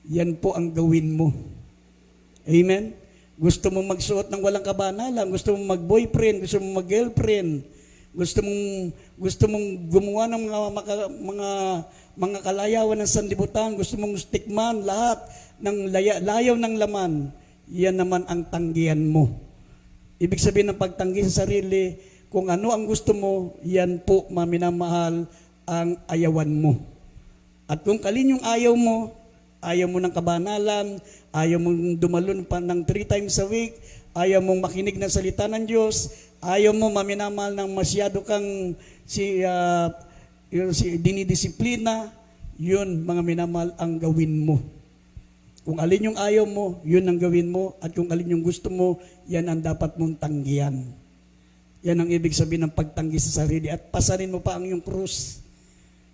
Yan po ang gawin mo. Amen? Gusto mong magsuot ng walang kabanalan, gusto mong mag-boyfriend, gusto mong mag-girlfriend, gusto mong gumawa ng mga kalayawan ng sanlibutan, gusto mong stikman lahat ng layaw ng laman. Yan naman ang tanggihan mo. Ibig sabihin ng pagtanggi sa sarili, kung ano ang gusto mo, yan po, maminamahal, ang ayawan mo. At kung kalin yung ayaw mo ng kabanalan, ayaw mong dumalon pa ng 3 times a week, ayaw mong makinig ng salita ng Diyos, ayaw mo maminamahal ng masyado kang dinidisiplina, yun mga minamahal ang gawin mo. Kung alin yung ayaw mo, yun ang gawin mo. At kung alin yung gusto mo, yan ang dapat mong tanggihan. Yan ang ibig sabihin ng pagtanggi sa sarili. At pasanin mo pa ang iyong krus.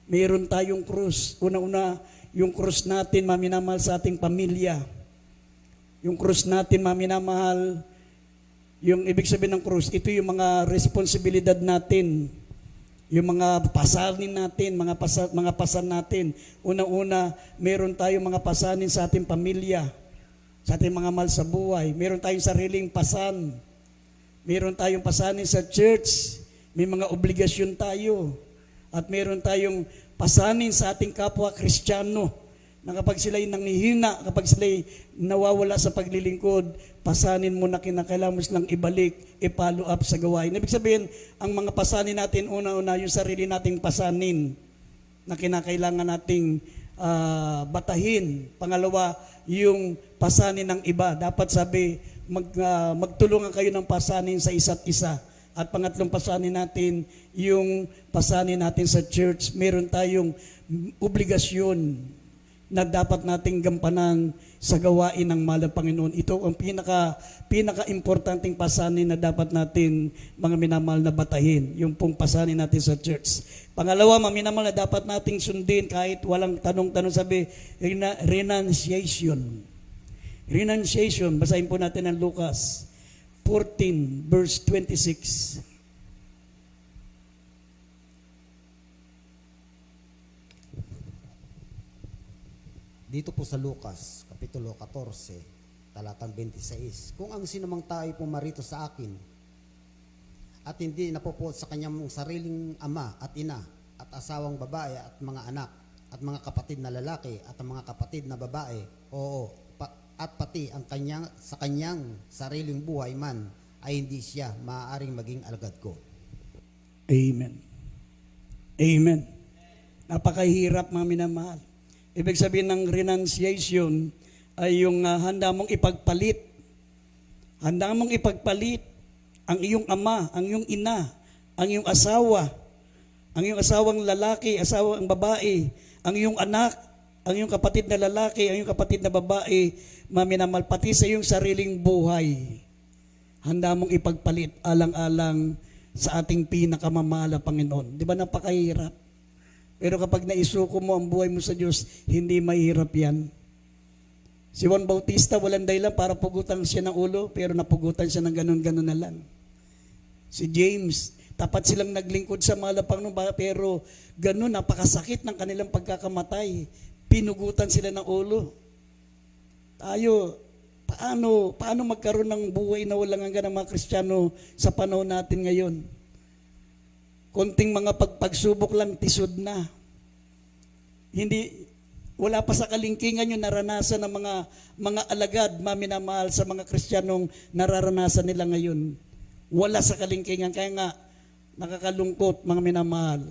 Mayroon tayong krus. Una-una, yung krus natin maminamahal sa ating pamilya. Yung krus natin maminamahal, yung ibig sabihin ng krus, ito yung mga responsibilidad natin. Yung mga pasanin natin, mga pasan natin. Unang-una, meron tayong mga pasanin sa ating pamilya, sa ating mga mahal sa buhay. Meron tayong sariling pasan. Meron tayong pasanin sa church. May mga obligasyon tayo. At meron tayong pasanin sa ating kapwa Kristiyano na kapag sila'y nanghihina, kapag sila'y nawawala sa paglilingkod, pasanin mo na kinakailangan mo silang ibalik, i-follow up sa gawain. Ibig sabihin, ang mga pasanin natin, una-una, yung sarili nating pasanin na kinakailangan nating batahin. Pangalawa, yung pasanin ng iba. Dapat sabi, magtulungan kayo ng pasanin sa isa't isa. At pangatlong pasanin natin, yung pasanin natin sa church. Meron tayong obligasyon na dapat nating gampanan sa gawain ng mahal na Panginoon. Ito ang pinaka-importanting pasanin na dapat natin mga minamahal na batahin, yung pong pasanin natin sa church. Pangalawa, minamahal na dapat nating sundin kahit walang tanong-tanong, sabi, renunciation. Renunciation, basahin po natin ang Lucas 14 verse 26. Dito po sa Lucas, Kapitulo 14, talatang 26. Kung ang sinumang tao ay pumarito sa akin at hindi napopuot sa kanyang sariling ama at ina at asawang babae at mga anak at mga kapatid na lalaki at ang mga kapatid na babae, at pati ang sa kanyang sariling buhay man, ay hindi siya maaaring maging alagad ko. Amen. Amen. Napakahirap mga minamahal. Ibig sabihin ng renunciation ay yung handa mong ipagpalit. Handa mong ipagpalit ang iyong ama, ang iyong ina, ang iyong asawa, ang iyong asawang lalaki, asawang babae, ang iyong anak, ang iyong kapatid na lalaki, ang iyong kapatid na babae, maminamal, pati sa iyong sariling buhay. Handa mong ipagpalit alang-alang sa ating pinakamamahal na Panginoon. Di ba napakahirap? Pero kapag naisuko mo ang buhay mo sa Diyos, hindi mahirap yan. Si Juan Bautista, walang dahilan para pugutan siya ng ulo, pero napugutan siya ng ganun-ganun na lang. Si James, tapat silang naglingkod sa mahal na Panginoon, pero ganun, napakasakit ng kanilang pagkakamatay. Pinugutan sila ng ulo. Tayo, paano magkaroon ng buhay na walang hanggan ng mga Kristiyano sa panahon natin ngayon? Konting mga pagsubok lang, tisod na. Wala pa sa kalingkingan yung naranasan ng mga alagad, maminamahal sa mga Kristiyanong nararanasan nila ngayon. Wala sa kalingkingan, kaya nga nakakalungkot mga minamahal.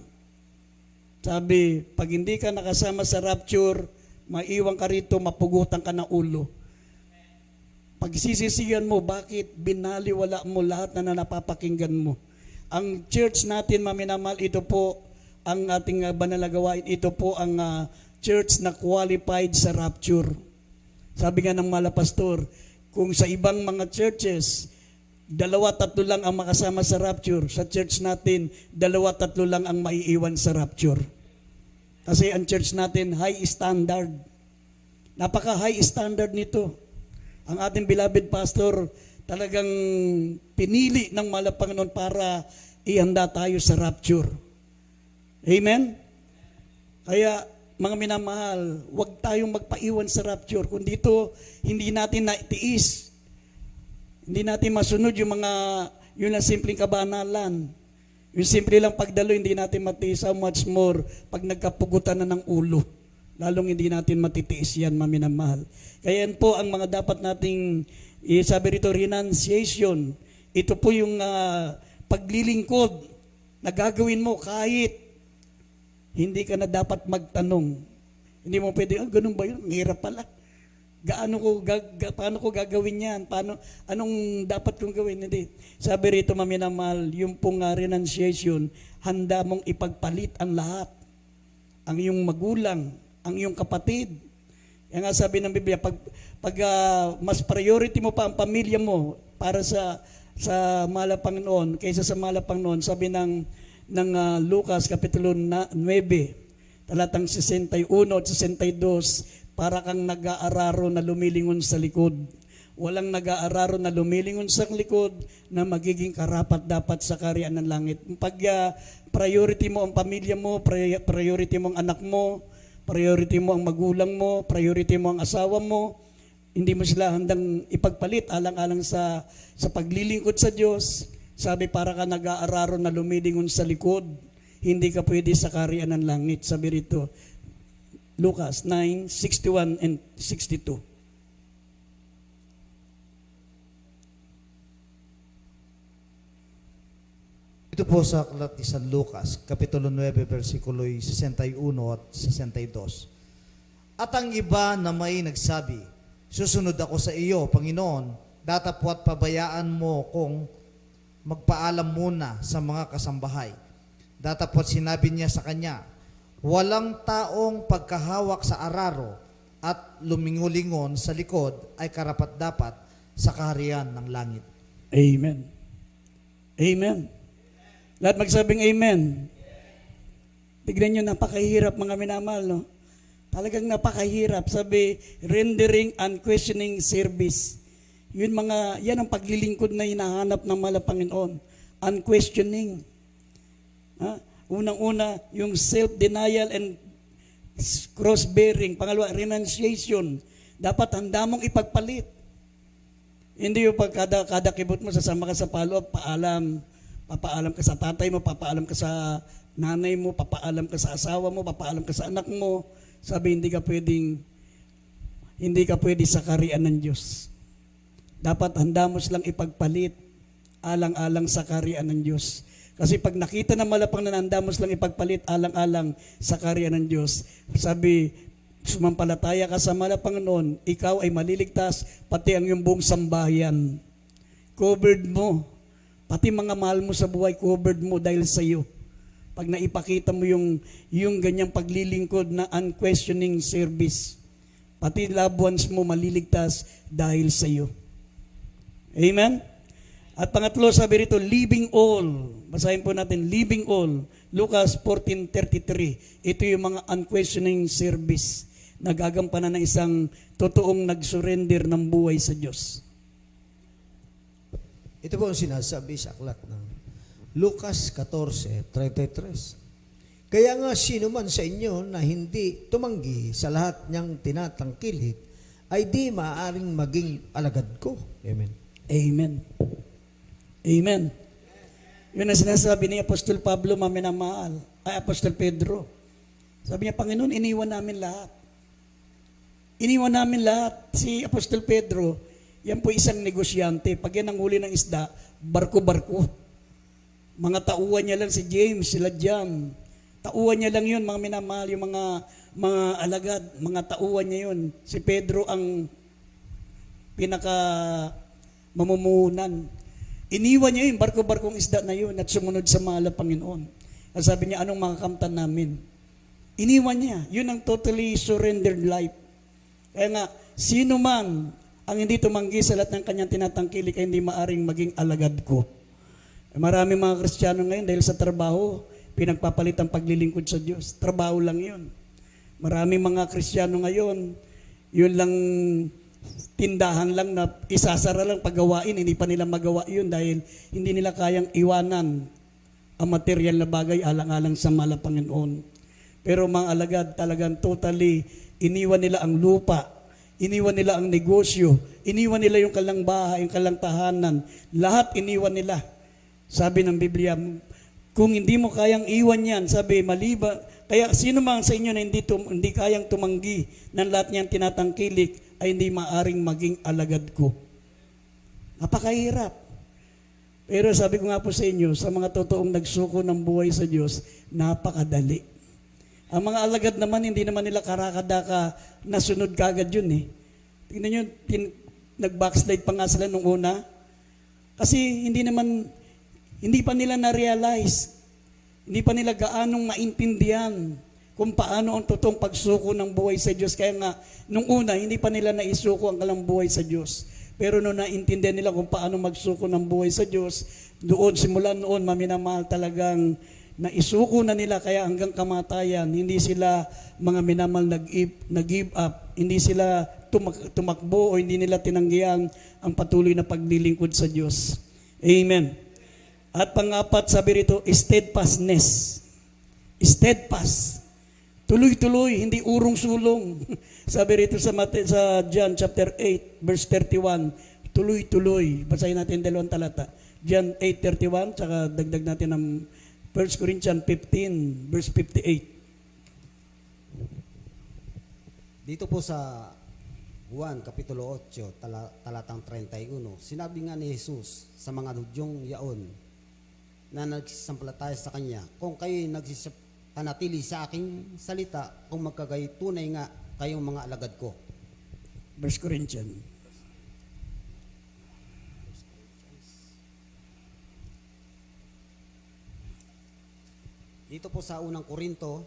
Sabi, pag hindi ka nakasama sa rapture, maiwan ka rito, mapugutan ka ng ulo. Pag sisisiyan mo, bakit binaliwala mo lahat na napapakinggan mo? Ang church natin, maminamahal, ito po ang ating banal na gawain. Ito po ang church na qualified sa rapture. Sabi nga ng mga pastor, kung sa ibang mga churches, 2-3 lang ang makasama sa rapture. Sa church natin, 2-3 lang ang maiiwan sa rapture. Kasi ang church natin, high standard. Napaka-high standard nito. Ang ating beloved pastor, talagang pinili ng mahal na Panginoon para ihanda tayo sa rapture. Amen? Kaya, mga minamahal, huwag tayong magpaiwan sa rapture. Kung dito, hindi natin naitiis. Hindi natin masunod yung na simpleng kabanalan. Yung simple lang pagdalo, hindi natin matiis. How much more pag nagkapugutan na ng ulo. Lalong hindi natin matitiis yan, mga minamahal. Kaya yan po ang mga dapat nating sabi rito, renunciation. Ito po yung paglilingkod na gagawin mo kahit hindi ka na dapat magtanong. Hindi mo pwede, ganun ba yun? Ang hirap pala. Paano ko gagawin yan? Anong dapat kong gawin? Hindi. Sabi rito, maminamahal, yung pong renunciation, handa mong ipagpalit ang lahat. Ang iyong magulang, ang iyong kapatid. Yan nga sabi ng Biblia, mas priority mo pa ang pamilya mo para sa mahal na Panginoon kaysa sa mahal na Panginoon, sabi ng Lucas Kapitulo 9, talatang 61 at 62, para kang nag-aararo na lumilingon sa likod. Walang nag-aararo na lumilingon sa likod na magiging karapat dapat sa kaharian ng langit. Pag priority mo ang pamilya mo, priority mo ang anak mo, priority mo ang magulang mo, priority mo ang asawa mo, hindi mo sila handang ipagpalit alang-alang sa paglilingkod sa Diyos. Sabi, para ka nag-aararo na lumilingon sa likod, hindi ka pwede sa kaharian ng langit. Sabi rito, Lucas 9:61 and 62. Ito po sa aklat ni San Lucas, Kapitulo 9, versikulo 61 at 62. At ang iba na may nagsabi, susunod ako sa iyo, Panginoon, datapwat pabayaan mo kung magpaalam muna sa mga kasambahay. Datapwat sinabi niya sa kanya, walang taong pagkahawak sa araro at lumingulingon sa likod ay karapat-dapat sa kaharian ng langit. Amen. Amen. Lahat magsabing amen. Tignan nyo, napakahirap mga minamahal, no? Talagang napakahirap. Sabi, rendering unquestioning service. Yan ang paglilingkod na hinahanap ng mahal na Panginoon. Unquestioning. Unang-una, yung self-denial and cross-bearing. Pangalawa, renunciation. Dapat handa mong ipagpalit. Hindi yung pag kada kibot mo, sasama ka sa follow-up, papaalam ka sa tatay mo, papaalam ka sa nanay mo, papaalam ka sa asawa mo, papaalam ka sa anak mo. Sabi, hindi ka pwede sa kaharian ng Diyos. Dapat handa mo silang ipagpalit alang-alang sa kaharian ng Diyos. Kasi pag nakita na malapang na handa mo silang ipagpalit alang-alang sa kaharian ng Diyos, sabi, sumampalataya ka sa mahal na Panginoon, ikaw ay maliligtas, pati ang iyong buong sambahayan. Covered mo. Pati mga mahal mo sa buhay, covered mo dahil sa iyo. Pag naipakita mo yung ganyang paglilingkod na unquestioning service, pati loved ones mo maliligtas dahil sa iyo. Amen? At pangatlo, sabi rito, leaving all. Basahin po natin, leaving all. Lucas 14:33. Ito yung mga unquestioning service na gagampanan ng isang totoong nag-surrender ng buhay sa Diyos. Ito po ang sinasabi sa aklat ng Lucas 14:33. Kaya nga sino man sa inyo na hindi tumanggi sa lahat niyang tinatangkilik ay di maaaring maging alagad ko. Amen. Amen. Amen. Yun ang sinasabi ni Apostol Pablo, maminamahal, Apostol Pedro. Sabi niya, Panginoon, iniwan namin lahat. Iniwan namin lahat. Si Apostol Pedro, yan po isang negosyante. Pag yan ang huli ng isda, barko-barko. Mga tauhan niya lang si James, sila John. Tauhan niya lang yun, mga minamahal, yung mga alagad, mga tauhan niya yun. Si Pedro ang pinaka mamumuhunan. Iniwan niya yung barko-barkong isda na yun at sumunod sa mahal na Panginoon. At sabi niya, anong makakamtan namin? Iniwan niya. Yun ang totally surrendered life. Kaya nga, sino man ang hindi tumanggi sa lahat ng kanyang tinatangkilik ay hindi maaring maging alagad ko. Marami mga Kristiyano ngayon dahil sa trabaho, pinagpapalit ang paglilingkod sa Diyos. Trabaho lang yun. Marami mga Kristiyano ngayon, yun lang tindahan lang na isasara lang paggawain, hindi pa nila magawa yun dahil hindi nila kayang iwanan ang material na bagay alang-alang sa mahal na Panginoon. Pero mga alagad, talagang totally iniwan nila ang lupa, iniwan nila ang negosyo, iniwan nila yung kalang bahay, yung kalang tahanan, lahat iniwan nila. Sabi ng Biblia, kung hindi mo kayang iwan yan, sabi, maliba, kaya sino man sa inyo na hindi kayang tumanggi ng lahat niyang tinatangkilik, ay hindi maaring maging alagad ko. Napakahirap. Pero sabi ko nga po sa inyo, sa mga totoong nagsuko ng buhay sa Diyos, napakadali. Ang mga alagad naman, hindi naman nila karakadaka nasunod kagad yun eh. Tingnan nyo, nag-backslide pa nga sila nung una. Kasi hindi pa nila na-realize, hindi pa nila gaanong maintindihan kung paano ang totoong pagsuko ng buhay sa Diyos. Kaya nga, nung una, hindi pa nila naisuko ang kalang buhay sa Diyos. Pero nung naintindihan nila kung paano magsuko ng buhay sa Diyos, doon, simula noon, maminamahal talagang naisuko na nila, kaya hanggang kamatayan, hindi sila mga minamahal nag-give up, hindi sila tumakbo o hindi nila tinanggihan ang patuloy na paglilingkod sa Diyos. Amen. At pang-apat, sabi rito, steadfastness. Steadfast. Tuloy-tuloy, hindi urong-sulong. Sabi rito sa John chapter 8, verse 31, tuloy-tuloy. Basahin natin dalawang talata. John 8:31, tsaka dagdag natin ng 1 Corinthians 15, verse 58. Dito po sa Juan, Kapitulo 8, talatang 31, sinabi nga ni Jesus sa mga Hudyong yaon na nagsisampalataya sa Kanya, kung kayo'y nagsipanatili sa aking salita, kung magkagay tunay nga kayong mga alagad ko. 1 Corinthians. Dito po sa unang Korinto,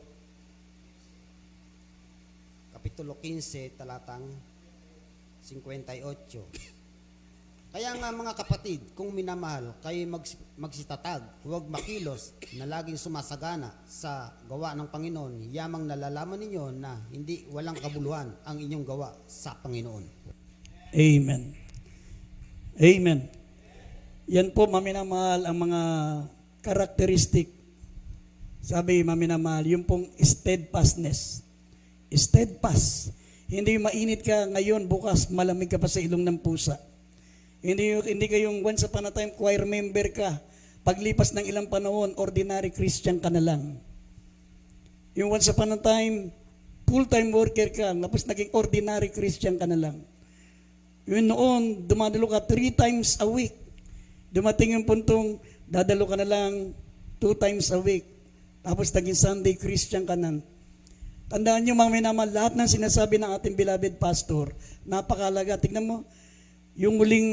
Kapitulo 15, talatang 58. Kaya nga mga kapatid, kung minamahal, kayo magsitatag, huwag makilos na laging sumasagana sa gawa ng Panginoon, yamang nalalaman ninyo na hindi walang kabuluhan ang inyong gawa sa Panginoon. Amen. Amen. Yan po, maminamahal, ang mga karakteristik. Sabi, maminamahal, yung pong steadfastness. Steadfast. Hindi mainit ka ngayon, bukas malamig ka pa sa ilong ng pusa. Hindi kayong once upon a time choir member ka. Paglipas ng ilang panahon, ordinary Christian ka na lang. Yung once upon a time, full-time worker ka, tapos naging ordinary Christian ka na lang. Yun noon, dumadalo ka 3 times a week. Dumating yung puntong, dadalo ka na lang 2 times a week. Tapos naging Sunday Christian ka na. Tandaan nyo mga minamahal, lahat ng sinasabi ng ating beloved pastor, napakalaga. Tignan mo, yung muling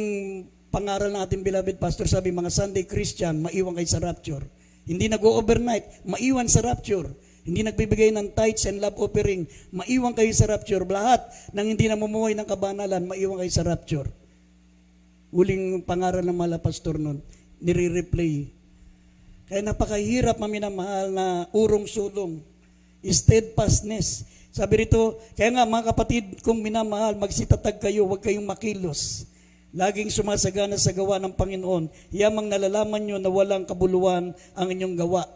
pangaral ng ating beloved pastor, sabi, mga Sunday Christian, maiwan kayo sa rapture. Hindi nag-overnight, maiwan sa rapture. Hindi nagbibigay ng tithes and love offering, maiwan kayo sa rapture. Lahat ng hindi namumuhay ng kabanalan, maiwan kayo sa rapture. Huling pangaral ng mga pastor nun, nire-replay. Kaya napakahirap maminamahal na urong-sulong, steadfastness. Sabi rito, kaya nga mga kapatid, kung minamahal, magsitatag kayo, huwag kayong makilos. Laging sumasagana sa gawa ng Panginoon. Yamang nalalaman nyo na walang kabuluhan ang inyong gawa.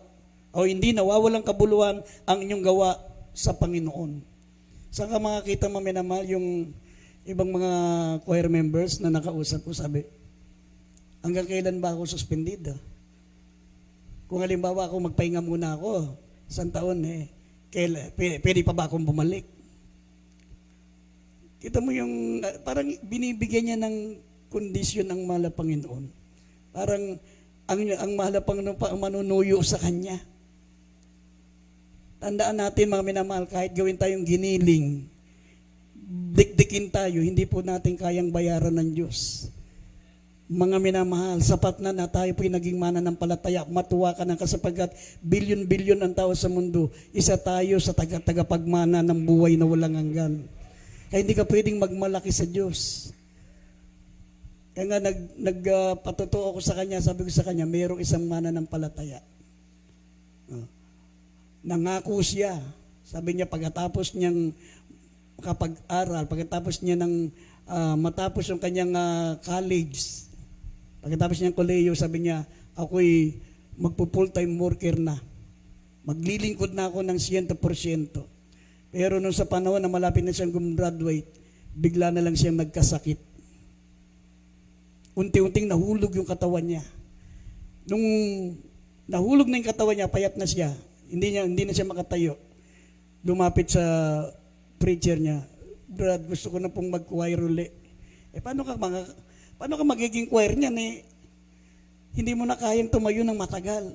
O hindi nawawalang kabuluhan ang inyong gawa sa Panginoon. Saan ka makakita maminamahal yung ibang mga choir members na nakausap ko, sabi, hanggang kailan ba ako suspendida? Kung halimbawa ako magpahinga muna ako, 1 taon pwede pa ba akong bumalik? Kita mo yung, parang binibigyan niya ng kondisyon ang mahal na Panginoon. Parang ang mahal na Panginoon pa ang manunuyo sa Kanya. Tandaan natin mga minamahal, kahit gawin tayong giniling, dikdikin tayo, hindi po natin kayang bayaran ng Diyos. Mga minamahal, sapat na tayo po'y naging mananampalataya. Matuwa ka na sapagkat bilyon-bilyon ang tao sa mundo. Isa tayo sa tagapagmana ng buhay na walang hanggan. Kaya hindi ka pwedeng magmalaki sa Diyos. Kaya nga nagpatutuo ako sa Kanya, sabi ko sa Kanya, mayroong isang mananampalataya. Nangako siya. Sabi niya, pagkatapos niyang makapag-aral, pagkatapos niya matapos yung kanyang college, pagkatapos niyang koleyo, sabi niya, ako'y magpo-full-time worker na. Maglilingkod na ako ng 100%. Pero nung sa panahon na malapit na siyang gumraduate, bigla na lang siyang nagkasakit. Unti-unting nahulog yung katawan niya. Nung nahulog na yung katawan niya, payat na siya. Hindi na siya makatayo. Lumapit sa preacher niya, Brad, gusto ko na pong mag-choir uli. Paano ka magiging choir niyan hindi mo na kayang tumayo ng matagal.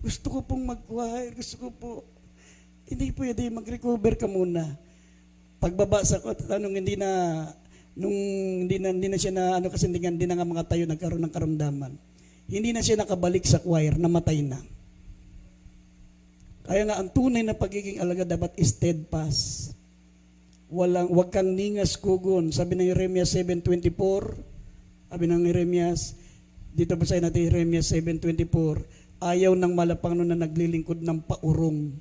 Gusto ko pong mag-choir, gusto ko po. Hindi pwede, mag-recover ka muna. Pagbaba sa tanong, hindi na siya na, kasi hindi na nga mga tayo nagkaroon ng karamdaman. Hindi na siya nakabalik sa choir, namatay na. Kaya nga, ang tunay na pagiging alagad dapat steadfast. Wag kang ningas kugon. Sabi ng Jeremias 7:24, sabi ng Jeremias, dito basahin natin Jeremias 7:24, ayaw ng malapangno na naglilingkod ng paurong.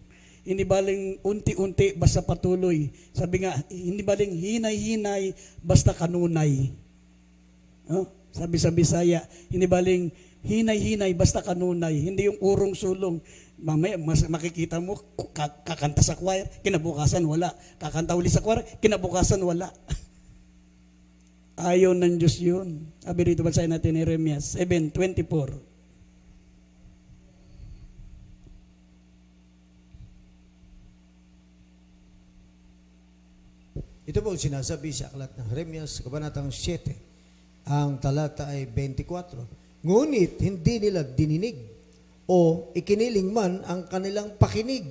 Hindi baling unti-unti, basta patuloy. Sabi nga, hindi baling hinay-hinay, basta kanunay. Sabi sa Bisaya, hindi baling hinay-hinay, basta kanunay. Hindi yung urong sulong. Mamaya, makikita mo, kakanta sa choir, kinabukasan wala. Kakanta uli sa choir, kinabukasan wala. Ayaw ng Diyos yun. Sabi rito, basahin natin ni Jeremias 7:24. Ito po ang sinasabi sa aklat ng Jeremias, Kabanatang 7. Ang talata ay 24. Ngunit hindi nila dininig o ikiniling man ang kanilang pakinig,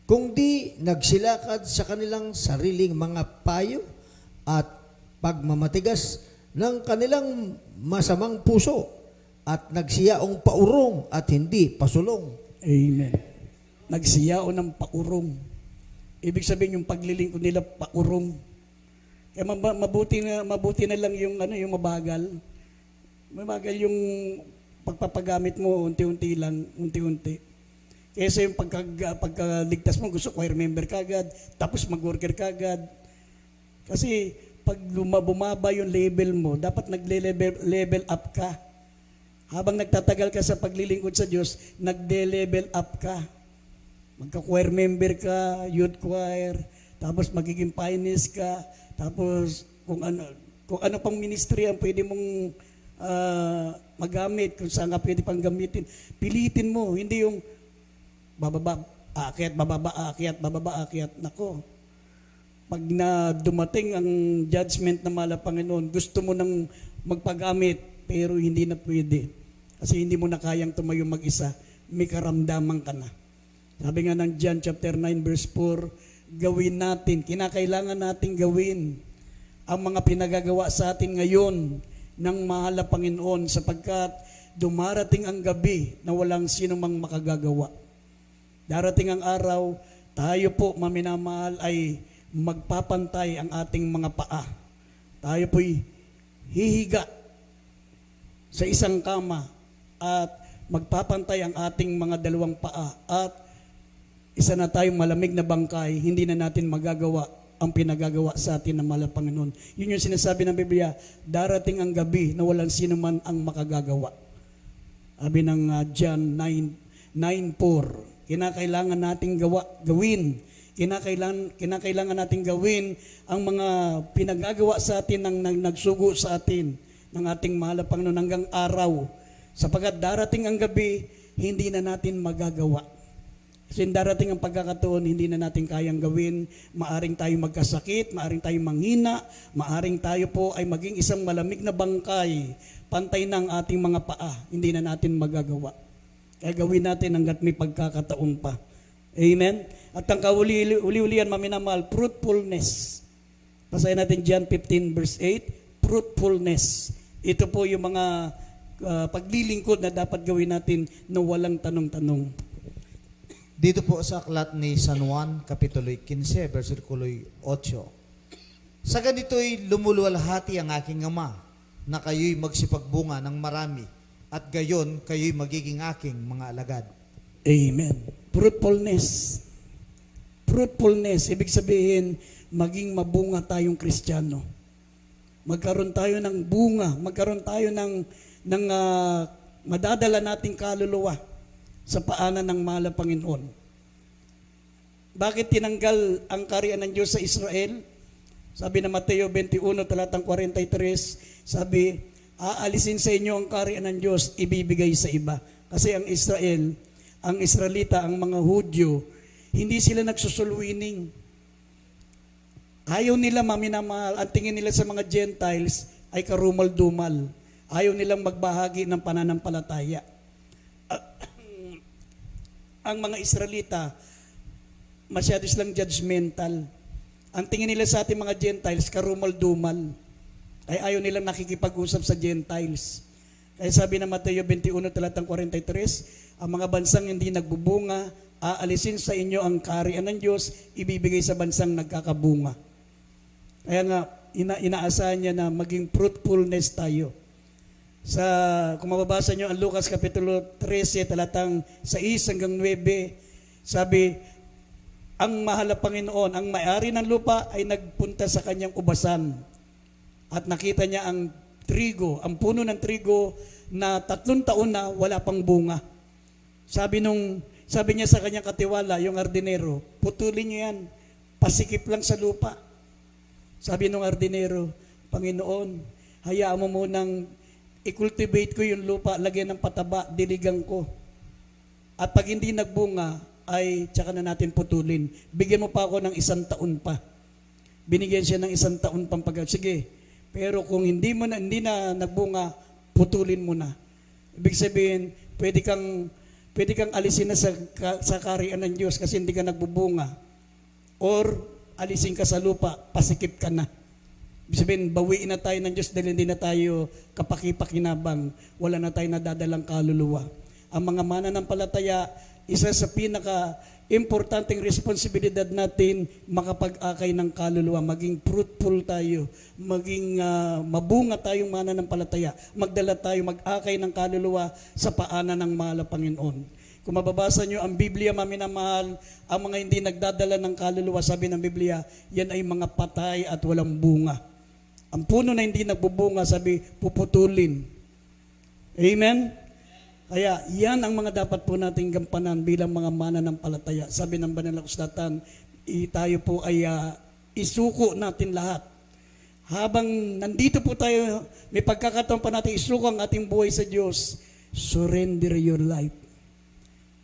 kung di nagsilakad sa kanilang sariling mga payo at pagmamatigas ng kanilang masamang puso at nagsiyaong paurong at hindi pasulong. Amen. Nagsiyao ng paurong. Ibig sabihin yung paglilingkod nila paurong. Kaya mabuti na lang yung yung mabagal. Mabagal yung pagpapagamit mo unti-unti lang, unti-unti. Kaysa yung pagkaligtas mo, gusto choir member kagad, tapos mag-worker kagad. Kasi pag bumaba yung level mo, dapat nagle-level up ka. Habang nagtatagal ka sa paglilingkod sa Diyos, nagde-level up ka. Magka-choir member ka, youth choir, tapos magiging finance ka, tapos kung ano pang ministry ang pwede mong magamit, kung saan ka pwede pang gamitin, pilitin mo, hindi yung bababa, aakyat, bababa, aakyat, bababa, aakyat. Nako, pag na dumating ang judgment na mala Panginoon, gusto mo nang magpagamit, pero hindi na pwede. Kasi hindi mo na kayang tumayo mag-isa, may karamdaman ka na. Sabi nga ng John chapter 9 verse 4, gawin natin, kinakailangan natin gawin ang mga pinagagawa sa atin ngayon ng mahal na Panginoon, sapagkat dumarating ang gabi na walang sino mang makagagawa. Darating ang araw, tayo po maminamahal ay magpapantay ang ating mga paa. Tayo po'y hihiga sa isang kama at magpapantay ang ating mga dalawang paa at isa na tayong malamig na bangkay, hindi na natin magagawa ang pinagagawa sa atin ng mahal na Panginoon. Yun yung sinasabi ng Biblia, darating ang gabi na walang sino man ang makagagawa. Sabi ng John 9:4, kinakailangan nating gawin. Kinakailangan nating gawin ang mga pinagagawa sa atin ng nagsugo sa atin ng ating mahal na Panginoon hanggang araw. Sapagkat darating ang gabi, hindi na natin magagawa. Kasi darating ang pagkakataon, hindi na natin kayang gawin. Maaring tayo magkasakit, maaring tayo manghina, maaring tayo po ay maging isang malamig na bangkay, pantay ng ating mga paa. Hindi na natin magagawa. Kaya gawin natin hanggat may pagkakataon pa. Amen? At ang kauli-ulian, maminamahal, fruitfulness. Basahin natin John 15 verse 8, fruitfulness. Ito po yung mga paglilingkod na dapat gawin natin na walang tanong-tanong. Dito po sa aklat ni San Juan, Kapitulo 15, versikulo 8. Sa ganito'y lumuluwalhati ang aking Ama, na kayo'y magsipagbunga ng marami, at gayon kayo'y magiging aking mga alagad. Amen. Fruitfulness. Fruitfulness, ibig sabihin, maging mabunga tayong Kristiyano. Magkaroon tayo ng bunga, magkaroon tayo ng madadala nating kaluluwa sa paanan ng mahal na Panginoon. Bakit tinanggal ang kaharian ng Diyos sa Israel? Sabi na Mateo 21, talatang 43, sabi, aalisin sa inyo ang kaharian ng Diyos, ibibigay sa iba. Kasi ang Israel, ang Israelita, ang mga Hudyo, hindi sila nagsusulwining. Ayaw nila maminamahal, ang tingin nila sa mga Gentiles ay karumal-dumal. Ayaw nilang magbahagi ng pananampalataya. Ang mga Israelita, masyado silang judgmental. Ang tingin nila sa ating mga Gentiles, karumal-dumal. Ay ayaw nilang nakikipag-usap sa Gentiles. Kaya sabi ng Mateo 21, talatang 43, ang mga bansang hindi nagbubunga, aalisin sa inyo ang kaharian ng Diyos, ibibigay sa bansang nagkakabunga. Kaya nga, inaasahan niya na maging fruitfulness tayo. Kung mababasa niyo ang Lucas Kapitulo 13, talatang 6 hanggang 9, sabi, ang mahal na Panginoon, ang may-ari ng lupa ay nagpunta sa kanyang ubasan at nakita niya ang trigo, ang puno ng trigo na 3 taon na wala pang bunga. Sabi niya sa kanyang katiwala, yung hardinero, putulin niyo yan, pasikip lang sa lupa. Sabi nung hardinero, Panginoon, hayaan mo munang i-cultivate ko yung lupa, lagyan ng pataba, diligan ko. At pag hindi nagbunga, ay tsaka na natin putulin. Bigyan mo pa ako ng 1 taon pa. Binigyan siya ng 1 taon pang sige. Pero kung hindi na nagbunga, putulin mo na. Ibig sabihin, pwede kang alisin na sa kaharian ng Diyos kasi hindi ka nagbubunga. Or alisin ka sa lupa, pasikip ka na. Ibig sabihin, bawiin na tayo ng Diyos dahil hindi na tayo kapakipakinabang. Wala na tayo nadadalang kaluluwa. Ang mga mananampalataya, isa sa pinaka-importanting responsibilidad natin, makapag-akay ng kaluluwa, maging fruitful tayo, maging mabunga tayong mananampalataya, magdala tayo, mag-akay ng kaluluwa sa paanan ng mahal na Panginoon. Kung mababasa nyo ang Biblia, maminamahal, ang mga hindi nagdadala ng kaluluwa, sabi ng Biblia, yan ay mga patay at walang bunga. Ang puno na hindi nagbubunga, sabi, puputulin. Amen? Kaya yan ang mga dapat po nating gampanan bilang mga mananampalataya. Sabi ng Banal na Kasulatan, tayo po ay isuko natin lahat. Habang nandito po tayo, may pagkakataon pa natin isuko ang ating buhay sa Diyos, surrender your life.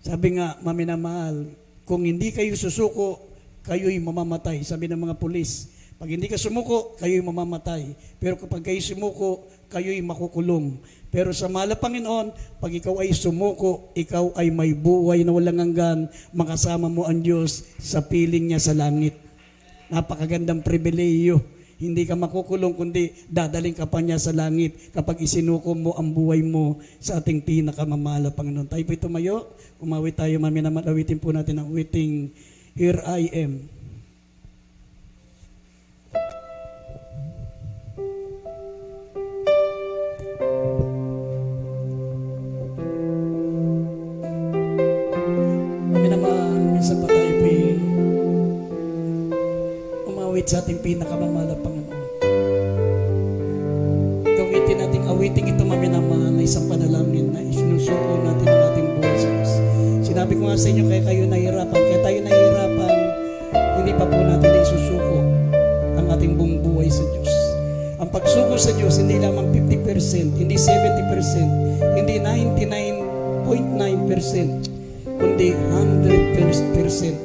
Sabi nga, maminamahal, kung hindi kayo susuko, kayo'y mamamatay. Sabi ng mga pulis, pag hindi ka sumuko, kayo'y mamamatay. Pero kapag kayo sumuko, kayo'y makukulong. Pero sa mahal na Panginoon, pag ikaw ay sumuko, ikaw ay may buhay na walang hanggan, makasama mo ang Diyos sa piling niya sa langit. Napakagandang pribileyo. Hindi ka makukulong, kundi dadaling ka pa niya sa langit kapag isinuko mo ang buhay mo sa ating pinakamamahal na Panginoon. Tayo po tumayo, umawit tayo, maminamahal, awitin po natin ang awiting Here I Am. Minsan pa tayo umawit sa ating pinakamamahal na Panginoon. Gawitin natin awiting ito, maminamahal, na isang panalangin na isinusuko natin ang ating buhay sa Diyos. Sinabi ko nga sa inyo, kaya tayo nahihirapan, hindi pa po natin na isusuko ang ating buong buhay sa Diyos. Ang pagsuko sa Diyos, hindi lamang 50%, hindi 70%, hindi 99.9%, kundi 100%.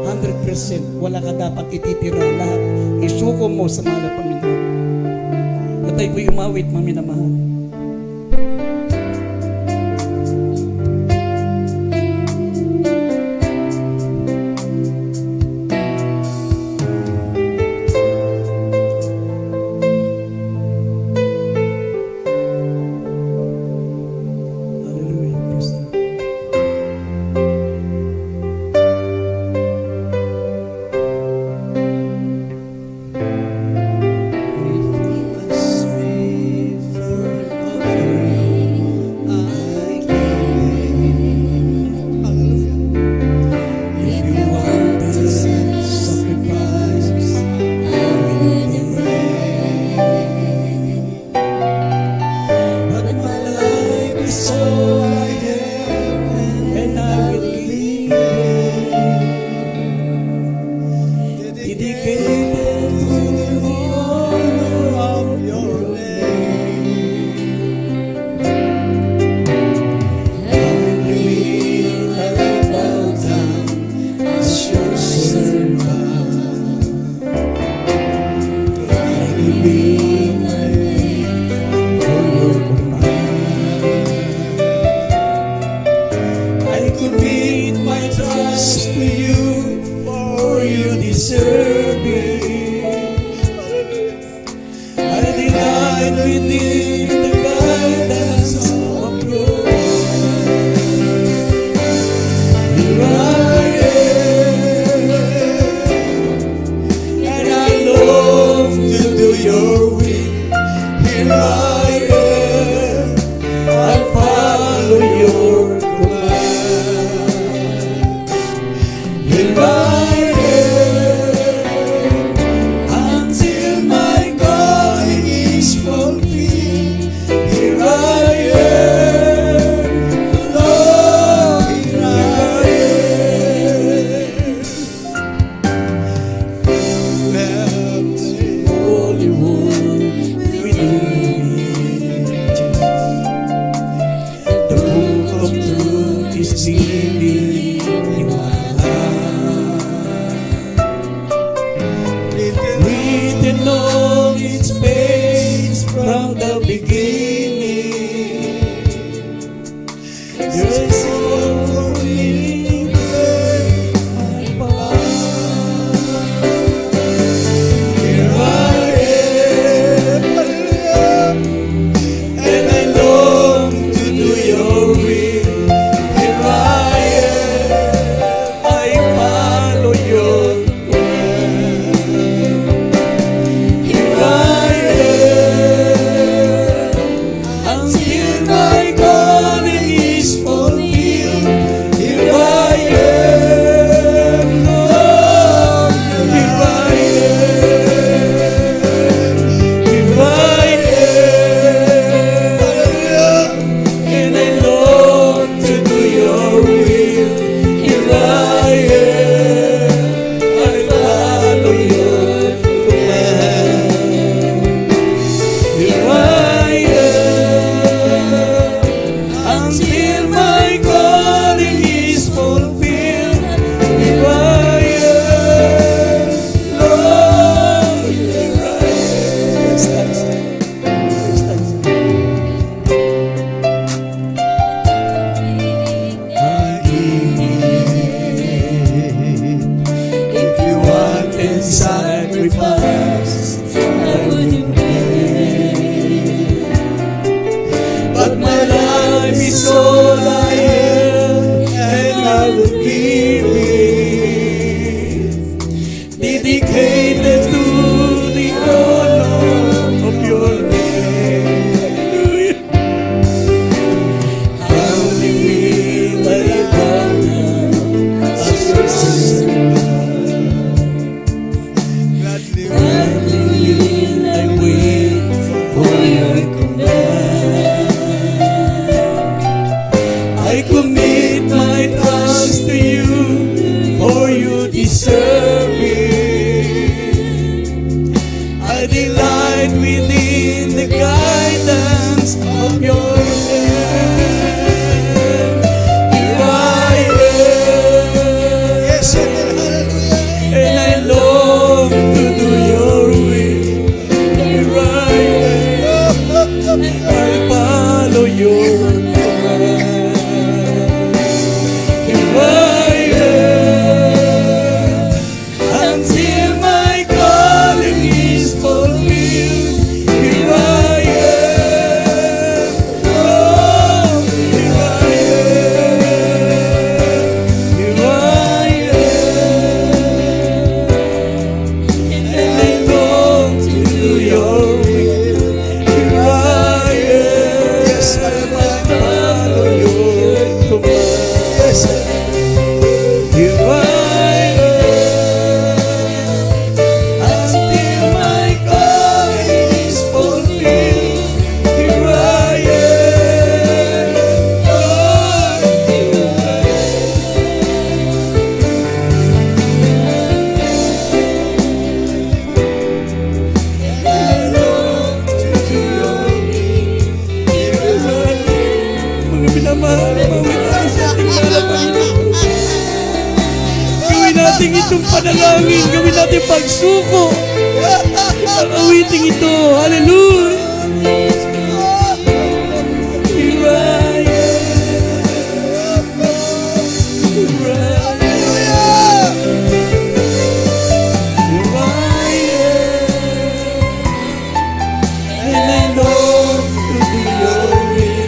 100%. Wala ka dapat ititira, lahat isuko mo sa mahal na Panginoon. At tayo po'y umawit, maminamahal. I'll follow your command. Here I am until my calling is fulfilled. Here I am, oh, here I am, here I am, and I long to do your will. Here I am, Yes, I follow your command. Yes, Here I am until my calling is fulfilled. Here I am, Lord, here I am. I long to do your will. Here I am. Mga minamahal, mawala sa ating Panginoon. Gawin natin itong panalangin, gawin natin pagsuko. Ang awiting ito, hallelujah. Here I am. Here I am. Here I am. And I long to do your will.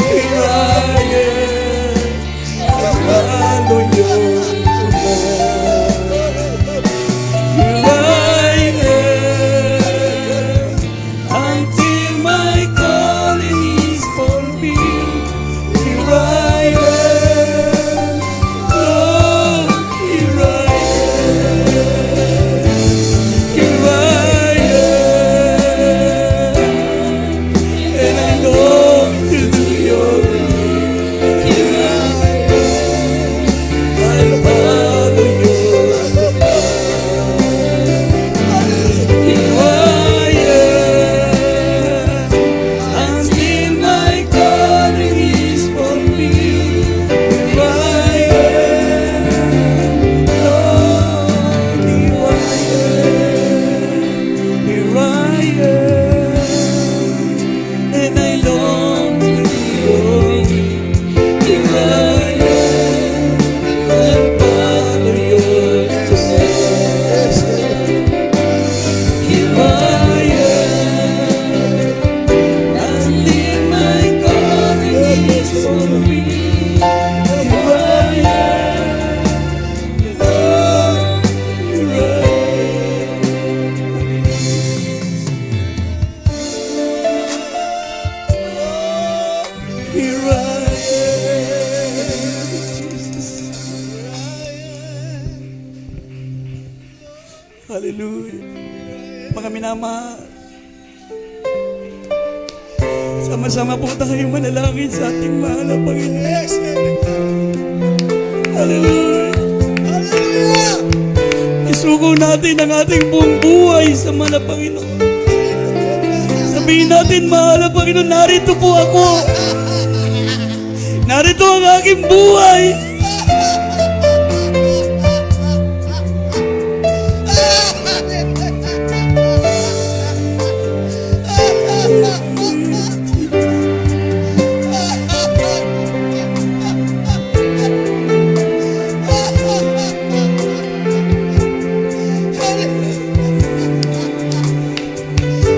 Here I am. I follow your command. Here I am until my calling is fulfilled. Here I am, Lord, here I am. Here I am, and I long to do your will. Here I am, I'll follow your command. Here I am until my calling is fulfilled. Here I am, Lord, here I am. Here I am, and I long to do your will. Here I am, I'll follow your command. Here I am until my calling is fulfilled. Here I am, Lord, here I am. Here I am, Jesus. Hallelujah. Mga minamahal, sama-sama po tayo manalangin sa ating mahal na Panginoon. Hallelujah. Isuko natin ang ating buong buhay sa mahal na Panginoon. Sabihin natin, mahal na Panginoon, narito po ako. Narito ang aking buhay.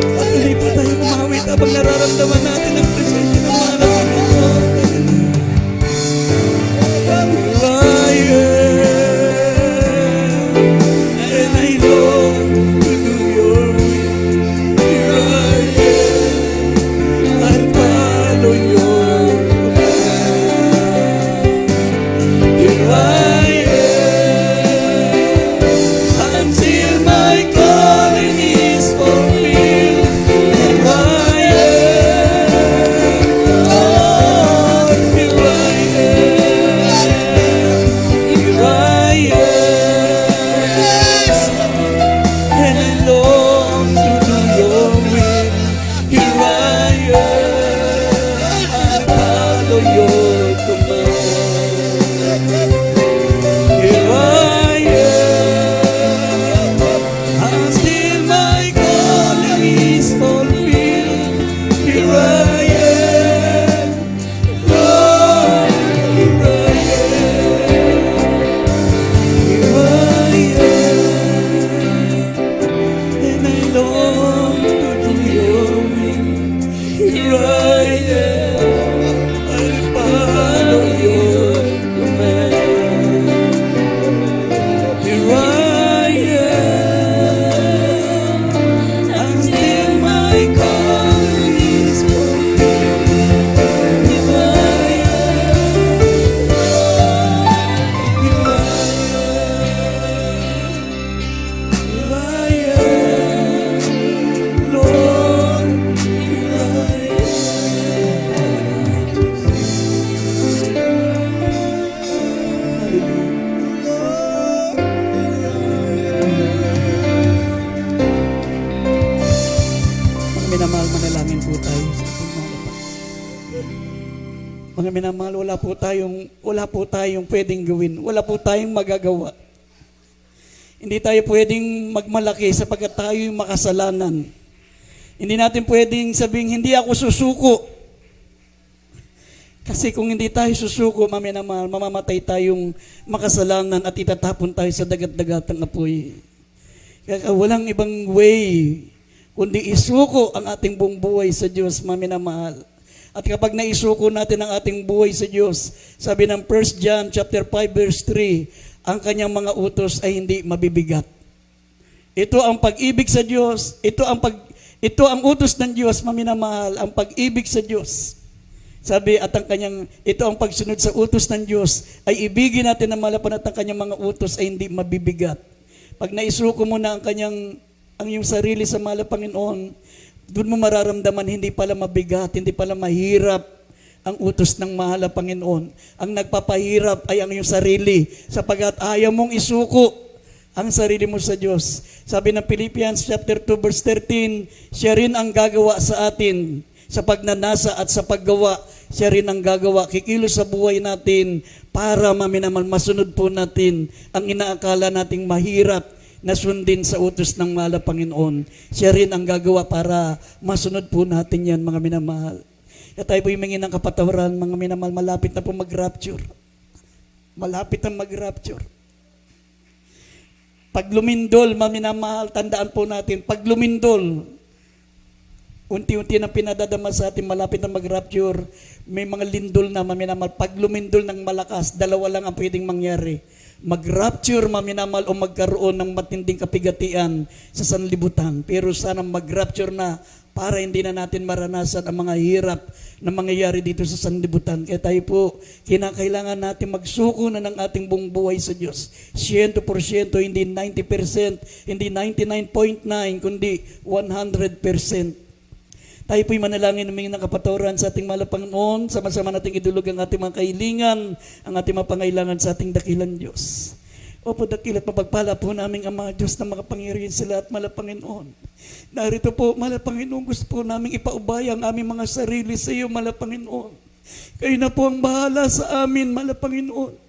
Patuloy po tayo kumawit habang nararamdaman natin ang presensya ng mahal na Panginoon. Here I am, and I long to do your will. Here I am, I'll follow your command. Here I am until my calling is fulfilled. Here I am, I am. I follow your command. Here I am until my calling is fulfilled. Here I am. Here I am. Lord, here I Mga minamahal, manalangin po tayo sa ating mga kapatid. Mga minamahal, wala po tayong pwedeng gawin. Wala po tayong magagawa. Hindi tayo pwedeng magmalaki sapagkat tayo yung makasalanan. Hindi natin pwedeng sabihin, hindi ako susuko. Kasi kung hindi tayo susuko, mga minamahal, mamamatay tayong makasalanan at itatapon tayo sa dagat-dagatang apoy. Kaya walang ibang way kundi isuko ang ating buong buhay sa Diyos, mga minamahal. At kapag naisuko natin ang ating buhay sa Diyos, sabi ng 1 John chapter 5 verse 3, ang kanyang mga utos ay hindi mabibigat. Ito ang pag-ibig sa Diyos, ito ang utos ng Diyos, mga minamahal, ang pag-ibig sa Diyos. Sabi at ito ang pagsunod sa utos ng Diyos ay ibigin natin na malapan at ang kanyang mga utos ay hindi mabibigat. Pag naisuko mo na ang iyong sarili sa mahal na Panginoon, doon mo mararamdaman hindi pala mabigat, hindi pala mahirap ang utos ng mahal na Panginoon. Ang nagpapahirap ay ang iyong sarili sapagkat ayaw mong isuko ang sarili mo sa Diyos. Sabi ng Philippians chapter 2 verse 13, siya rin ang gagawa sa atin sa pagnanasa at sa paggawa, siya rin ang gagawa, kikilos sa buhay natin para maminaman masunod po natin ang inaakala nating mahirap na sundin sa utos ng mahal na Panginoon. Siya rin ang gagawa para masunod po natin yan, mga minamahal. Kaya tayo po humingi ng kapatawaran, mga minamahal, malapit na po mag-rapture. Malapit na mag-rapture. Pag lumindol, mga minamahal, tandaan po natin, pag lumindol, unti-unti na pinadadama sa atin, malapit na mag-rapture, may mga lindol na, mga minamahal. Pag lumindol ng malakas, dalawa lang ang pwedeng mangyari. Mag-rapture, maminamal, o magkaroon ng matinding kapigatian sa sanlibutan. Pero sana mag-rapture na para hindi na natin maranasan ang mga hirap na mangyayari dito sa sanlibutan. Kaya tayo po, kinakailangan natin magsuko na ng ating buong buhay sa Diyos. 100%, hindi 90%, hindi 99.9, kundi 100%. Tayo po'y manalangin humingi ng kapatawaran sa ating mahal na Panginoon. Sama-sama nating idulog ang ating mga kahilingan, ang ating mga pangailangan sa ating dakilang Diyos. Opo, dakilat mapagpala po naming Ama Diyos na makapangyarihan sila at mahal na Panginoon. Narito po, mahal na Panginoon, gusto po naming ipaubaya ang aming mga sarili sa iyo, mahal na Panginoon. Kayo na po ang bahala sa amin, mahal na Panginoon.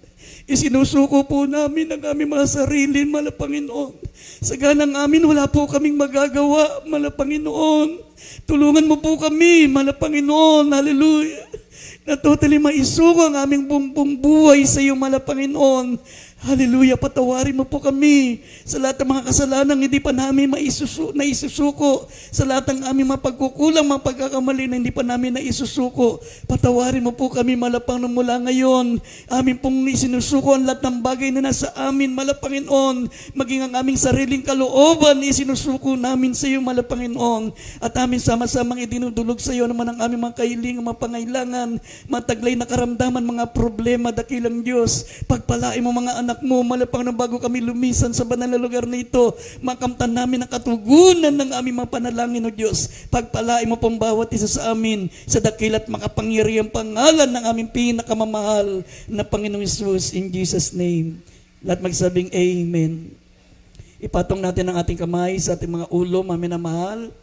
Isinusuko po namin ang aming mga sarili, mahal na Panginoon. Sa ganang amin, wala po kaming magagawa, mahal na Panginoon. Tulungan mo po kami, mahal na Panginoon. Hallelujah. Na totally maisuko ang aming buong buhay sa iyo, mahal na Panginoon. Hallelujah, patawarin mo po kami sa lahat ng mga kasalanan hindi pa namin naisusuko, sa lahat ng aming mga pagkukulang, mga pagkakamali na hindi pa namin naisusuko. Patawarin mo po kami, malapang na mula ngayon. Amin pong isinusuko ang lahat ng bagay na nasa amin, Panginoon. Maging ang aming sariling kalooban, isinusuko namin sa iyo, Panginoon. At amin sama-samang idinudulog sa iyo naman ang aming mga kahilingan, mga pangailangan, mataglay na karamdaman, mga problema, dakilang Diyos. Pagpalain mo mga anak mo, malapang na bago kami lumisan sa banal na lugar na ito, makamtan namin ang katugunan ng aming mga panalangin, O Diyos. Pagpalain mo pong bawat isa sa amin sa dakilat makapangyarihang pangalan ng aming pinakamamahal na Panginoong Hesus, in Jesus' name. Lahat magsabing Amen. Ipatong natin ang ating kamay sa ating mga ulo, mga minamahal.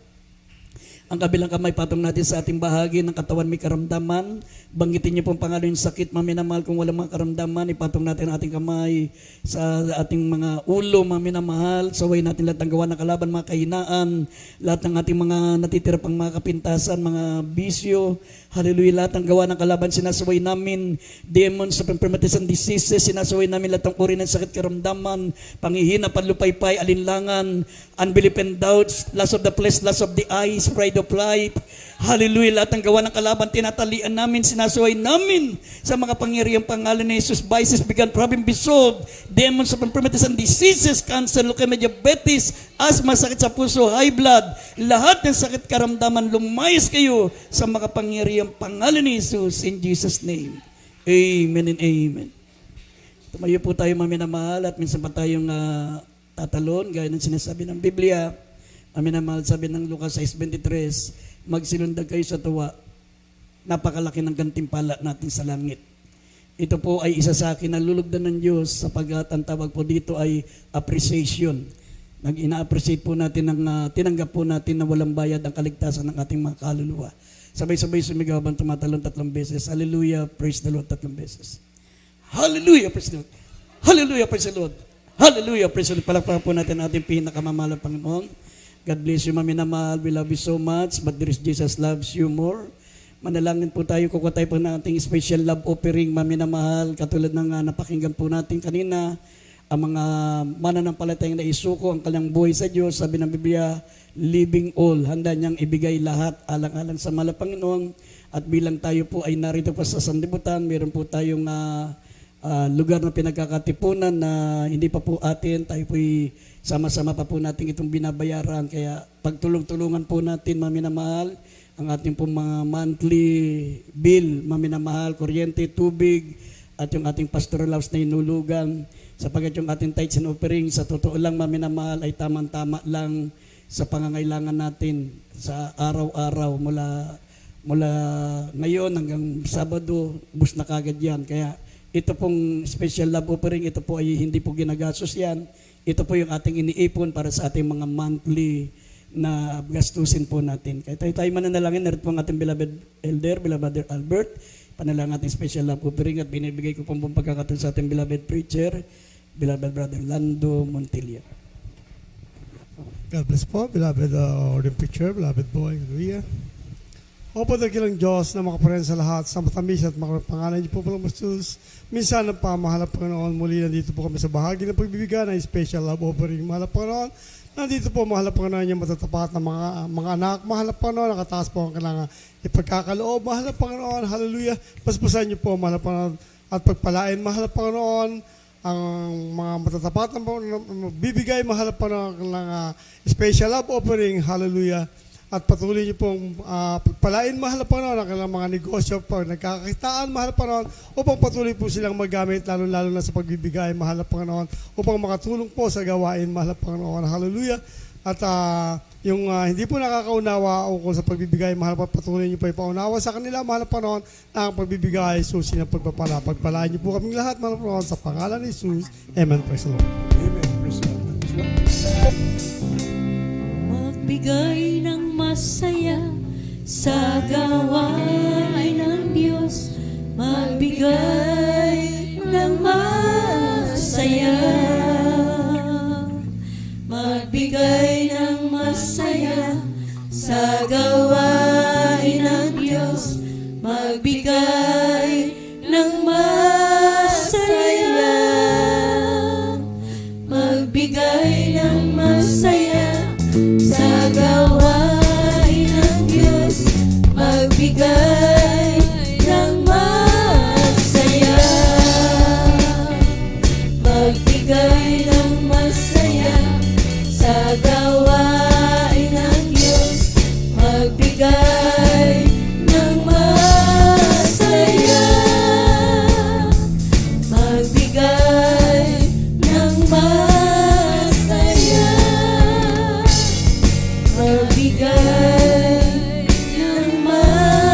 Ang kabilang kamay, patong natin sa ating bahagi ng katawan may karamdaman. Banggitin niyo pong pangalan yung sakit, maminamahal. Kung walang mga karamdaman, ipatong natin ang ating kamay sa ating mga ulo, maminamahal. Saway natin lahat ng gawa ng kalaban, mga kahinaan, lahat ng ating mga natitira pang mga kapintasan, mga bisyo. Hallelujah, lahat ng gawa ng kalaban, sinasaway namin. Demons of infirmities and diseases, sinasaway namin lahat ng uri ng sakit karamdaman, pangihina, panlupaypay, alinlangan, unbelief and doubts, lust of the flesh, lust of the eyes, pride of of life. Hallelujah. Lahat ng gawa ng kalaban, tinatalian namin, sinasuway namin sa mga pangyarihang pangalan ni Jesus. Vices began, problem be solved. Demons of infirmities and diseases, cancer, leukemia, diabetes, asthma, sakit sa puso, high blood. Lahat ng sakit karamdaman, lumayas kayo sa mga pangyarihang pangalan ni Jesus. In Jesus' name. Amen and amen. Tumayo po tayo, mga minamahal, at minsan pa tayong tatalon, gaya ng sinasabi ng Biblia. Mga minamahal, sabi ng Lucas 6:23, magsilundag kayo sa tuwa, napakalaki ng gantimpala natin sa langit. Ito po ay isa sa akin na lulugdan ng Diyos sapagkat ang tawag po dito ay appreciation. Ina-appreciate po natin tinanggap po natin na walang bayad ang kaligtasan ng ating mga kaluluwa. Sabay-sabay sumigaw habang tumatalon 3 beses. Hallelujah, praise the Lord 3 beses. Hallelujah, praise the Lord. Hallelujah, praise the Lord. Hallelujah, praise the Lord. Palakpakan po natin ang ating pinakamamahalang Panginoon. God bless you, mami na mahal. We love you so much, but there is Jesus loves you more. Manalangin po tayo, kukuha tayo po ng ating special love offering, mami na mahal. Katulad ng napakinggan po natin kanina, ang mga mananampalatayang naisuko ang kanyang buhay sa Diyos. Sabi ng Biblia, living all, handa niyang ibigay lahat alang-alang sa mahal na Panginoon. At bilang tayo po ay narito pa sa sanlibutan, meron po tayong lugar na pinagkakatipunan na hindi pa po atin, tayo po'y sama-sama pa po natin itong binabayaran. Kaya pagtulong-tulungan po natin, mami na mahal, ang ating pong mga monthly bill, mami na mahal, kuryente, tubig, at yung ating pastoral house na inulugan. Sapagat yung ating tithes and offering, sa totoo lang, mami na mahal, ay tamang-tama lang sa pangangailangan natin sa araw-araw mula ngayon hanggang Sabado, bus na kagad yan. Kaya ito pong special love offering, ito po ay hindi po ginagastos yan. Ito po yung ating iniipon para sa ating mga monthly na gastusin po natin. Kaya tayo mananalangin, narito po ang ating beloved elder, beloved Brother Albert. Panalang ating special love offering at binibigay ko pong pagkakataon sa ating beloved preacher, beloved Brother Lando Montilla. God bless po, beloved ordained preacher, beloved boy, hallelujah. Opo, dakilang Diyos na makaparin sa lahat, sa matamis at makapangalan niyo po palang bastos. Minsan ang pamahala Panginoon, muli nandito po kami sa bahagi ng pagbibigyan ng special love offering. Mahal Panginoon, nandito po mahal Panginoon yung matatapat na mga anak. Mahal Panginoon, nakataas po ang kailangan ipagkakaloob. Mahal Panginoon, hallelujah. Paspasan niyo po, mahal Panginoon, at pagpalain, mahal Panginoon, ang mga matatapat na bibigay, mahal Panginoon, ng special love offering, hallelujah. At patuloy niyo pong pagpalain, mahal na Panginoon, ang kanilang mga negosyo pag nagkakakitaan, mahal na Panginoon, upang patuloy po silang magamit, lalo-lalo na sa pagbibigay, mahal na Panginoon, upang makatulong po sa gawain, mahal na Panginoon. Hallelujah. At yung hindi po nakakaunawa ukol sa pagbibigay, mahal na patuloy niyo po ipaunawa sa kanila, mahal na Panginoon, na ang pagbibigay, susi ng pagpapala. Pagpalain niyo po kaming lahat, mahal na Panginoon, sa pangalan ni Jesus. Amen. Praise the Lord. Amen. Praise the Lord. Magbigay ng masaya sa gawain ng Diyos. Magbigay ng masaya. Magbigay ng masaya sa gawain ng Diyos. Magbigay ng masaya. Magbigay ng masaya sa gawain ng Diyos, magbigay ng masaya. Magbigay ng masaya sa gawain ng Diyos, magbigay ng masaya. Magbigay ng masaya. Magbigay ng masaya.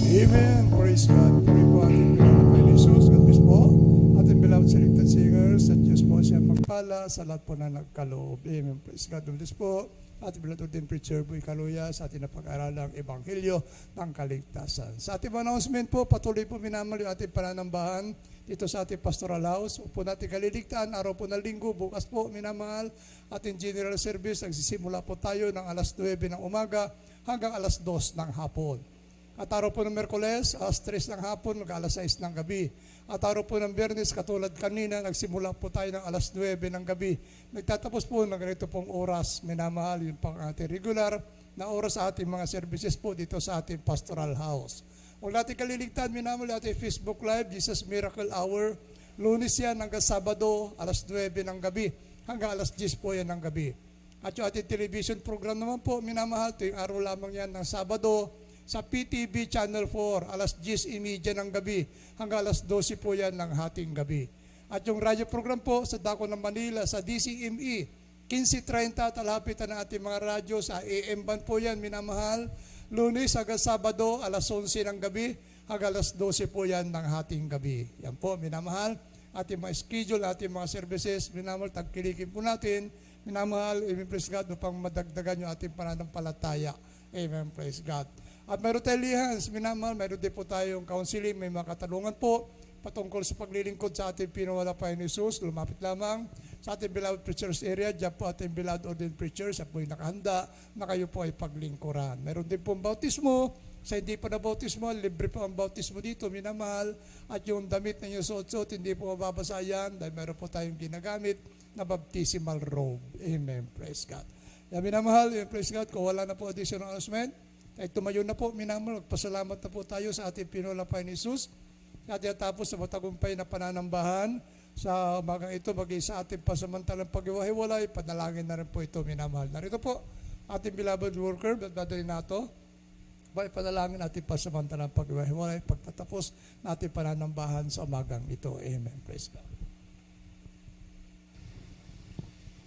Amen. Praise God. Puri po ating beloved Jesus. God bless po. Ating beloved selected singers. At Diyos po siya magpala sa lahat po na nagkaloob. Amen. Praise God. God bless po. Ating beloved ordained preacher Boy Kaluya sa ating napag-aralang Ebanghelyo ng Kaligtasan. Sa ating announcement po, patuloy po minamahal yung ating pananambahan dito sa ating pastoral house. Upo natin kaliligtaan, araw po ng linggo, bukas po minamahal. Ating general service, nagsisimula po tayo ng alas 9 ng umaga hanggang alas 2 ng hapon. At araw po ng Merkules, alas 3 ng hapon, mag-alas 6 ng gabi. At araw po ng Biyernes, katulad kanina, nagsimula po tayo ng alas 9 ng gabi. Nagtatapos po ng ganito pong oras, minamahal, yun pang ating regular na oras sa ating mga services po dito sa ating pastoral house. Kung natin kaliligtan, minamahal ating Facebook Live, Jesus Miracle Hour. Lunes yan hanggang Sabado, alas 9 ng gabi, hanggang alas 10 po yan ng gabi. At yung ating television program naman po, minamahal, ito yung araw lamang yan ng Sabado, sa PTV Channel 4, alas 10:30 ng gabi, hanggang alas 12 po yan ng hating gabi. At yung radio program po sa Dako ng Manila, sa DCME, 15:30, talapitan ng ating mga radyo, sa AM band po yan, minamahal, Lunes hanggang Sabado, alas 11 ng gabi, hanggang alas 12 po yan ng hating gabi. Yan po, minamahal, ating mga schedule, ating mga services, minamahal, tagkilikin po natin, minamahal, amen, praise God, upang madagdagan yung ating pananampalataya. Amen, praise God. At mayroon tayong lihans, minamahal, mayroon din po tayong counseling, may mga katanungan po, patungkol sa paglilingkod sa ating pinawala pa ni Jesus, lumapit lamang sa ating beloved preachers area, dyan po ating beloved ordained preachers, at po'y nakahanda na kayo po ay paglingkuran. Mayroon din pong bautismo, sa hindi pa na bautismo, libre po ang bautismo dito, minamahal, at yung damit na yung suot-suot, hindi po mababasa yan, dahil meron po tayong ginagamit na baptismal robe. Amen. Praise God. Yan, minamahal, praise God, kung wala na po additional announcement, ay tumayo na po, minamahal, magpasalamat na po tayo sa ating pinulapay ni Jesus, at tapos sa matagumpay na pananambahan, sa umagang ito, maging sa ating pasamantalang pag-iwahiwalay, panalangin na rin po ito, minamahal. Narito po, ating beloved worker, dadalhin nato, panalangin natin pasamantalang pag-iwahiwalay, pagtatapos natin pananambahan sa umagang ito. Amen. Praise God.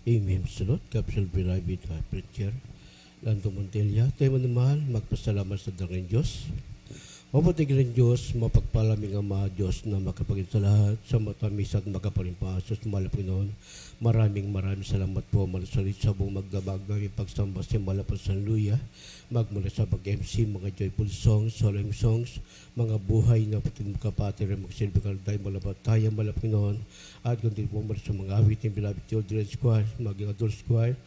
Amen. Salot, Kapsal Bilabit, Preacher, Lando Montilla. Tayo manamahal, magpasalamat sa Daring Diyos. Mabuting rin Diyos, mapagpalaming Ama Diyos na makapagin sa lahat, sa matamis at makapalimpasos, malapinoon. Maraming salamat po, malasalit sa buong magdamag ng pagsamba sa Malapos San Luya, magmula sa pag-MC, mga joyful songs, solemn songs, mga buhay na patin kapatid, magsilbi kalday, malapataya, malapinoon, at kundi po mula sa mga awit ng Beloved Children Choir, maging adult choir,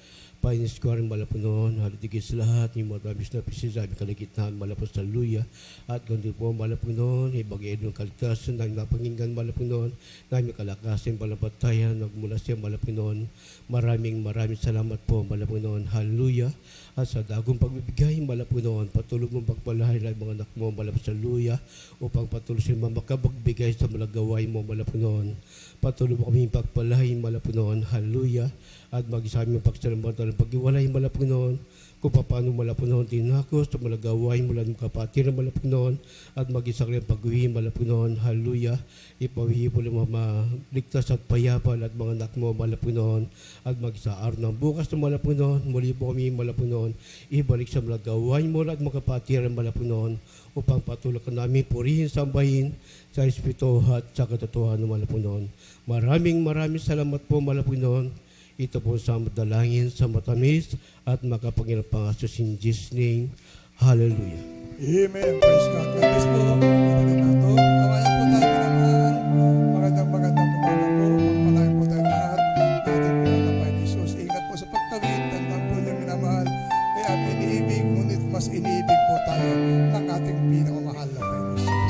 Pines Choir, malapunoon, halitigin sa lahat, yung mga damis na pisisabi kaligitnaan, malapos sa luya, at kundi po malapunoon, ibagay ng kaligtasan, ng napanginggan malapunoon, namin kalakasin, malapatayan, nagmula siya malapunoon. Maraming salamat po, malapunoon, hallelujah. At sa dagong pagbibigay, malapunoon, patuloy mong pagpalahay ng mga anak mo, malapos sa luya, upang patuloy siya makapagbigay sa malagaway mo, malapunoon. Patuloy mo kaming pagpalahay, malapunoon, hallelujah. At mag-isami ang pagsalamatan ng pag-iwalay malapunoon, kung paano malapunoon tinakos, at malagaway mula ng kapatid na malapunoon, at mag-isa rin pag-uwi malapunoon, hallelujah. Ipawihi po ng mga ligtas at payapa at mga anak mo malapunoon, at mag-isa araw ng bukas na malapunoon, muli po kami malapunoon, ibalik sa malagaway mo at mga kapatid na malapunoon, upang patuloy ka namin purihin, sambahin sa Espiritu at sa katotohanan ng malapunoon. Maraming salamat po malapunoon. Ito po sa madalangin, sa matamis at makapangyarang pangasos in Jesus' name. Hallelujah. Amen. Praise God. God bless po. Pagpalain nato. Kawayan po tayo, minamahal. Magandang umaga po. Pagpalain po tayo lahat. Ating pinalapay ni Jesus. Ingat po sa pagtawid. Tandaan po niyo, minamahal. Kaya iniibig, ngunit mas iniibig po tayo ng ating pinamamahal na Panginoon.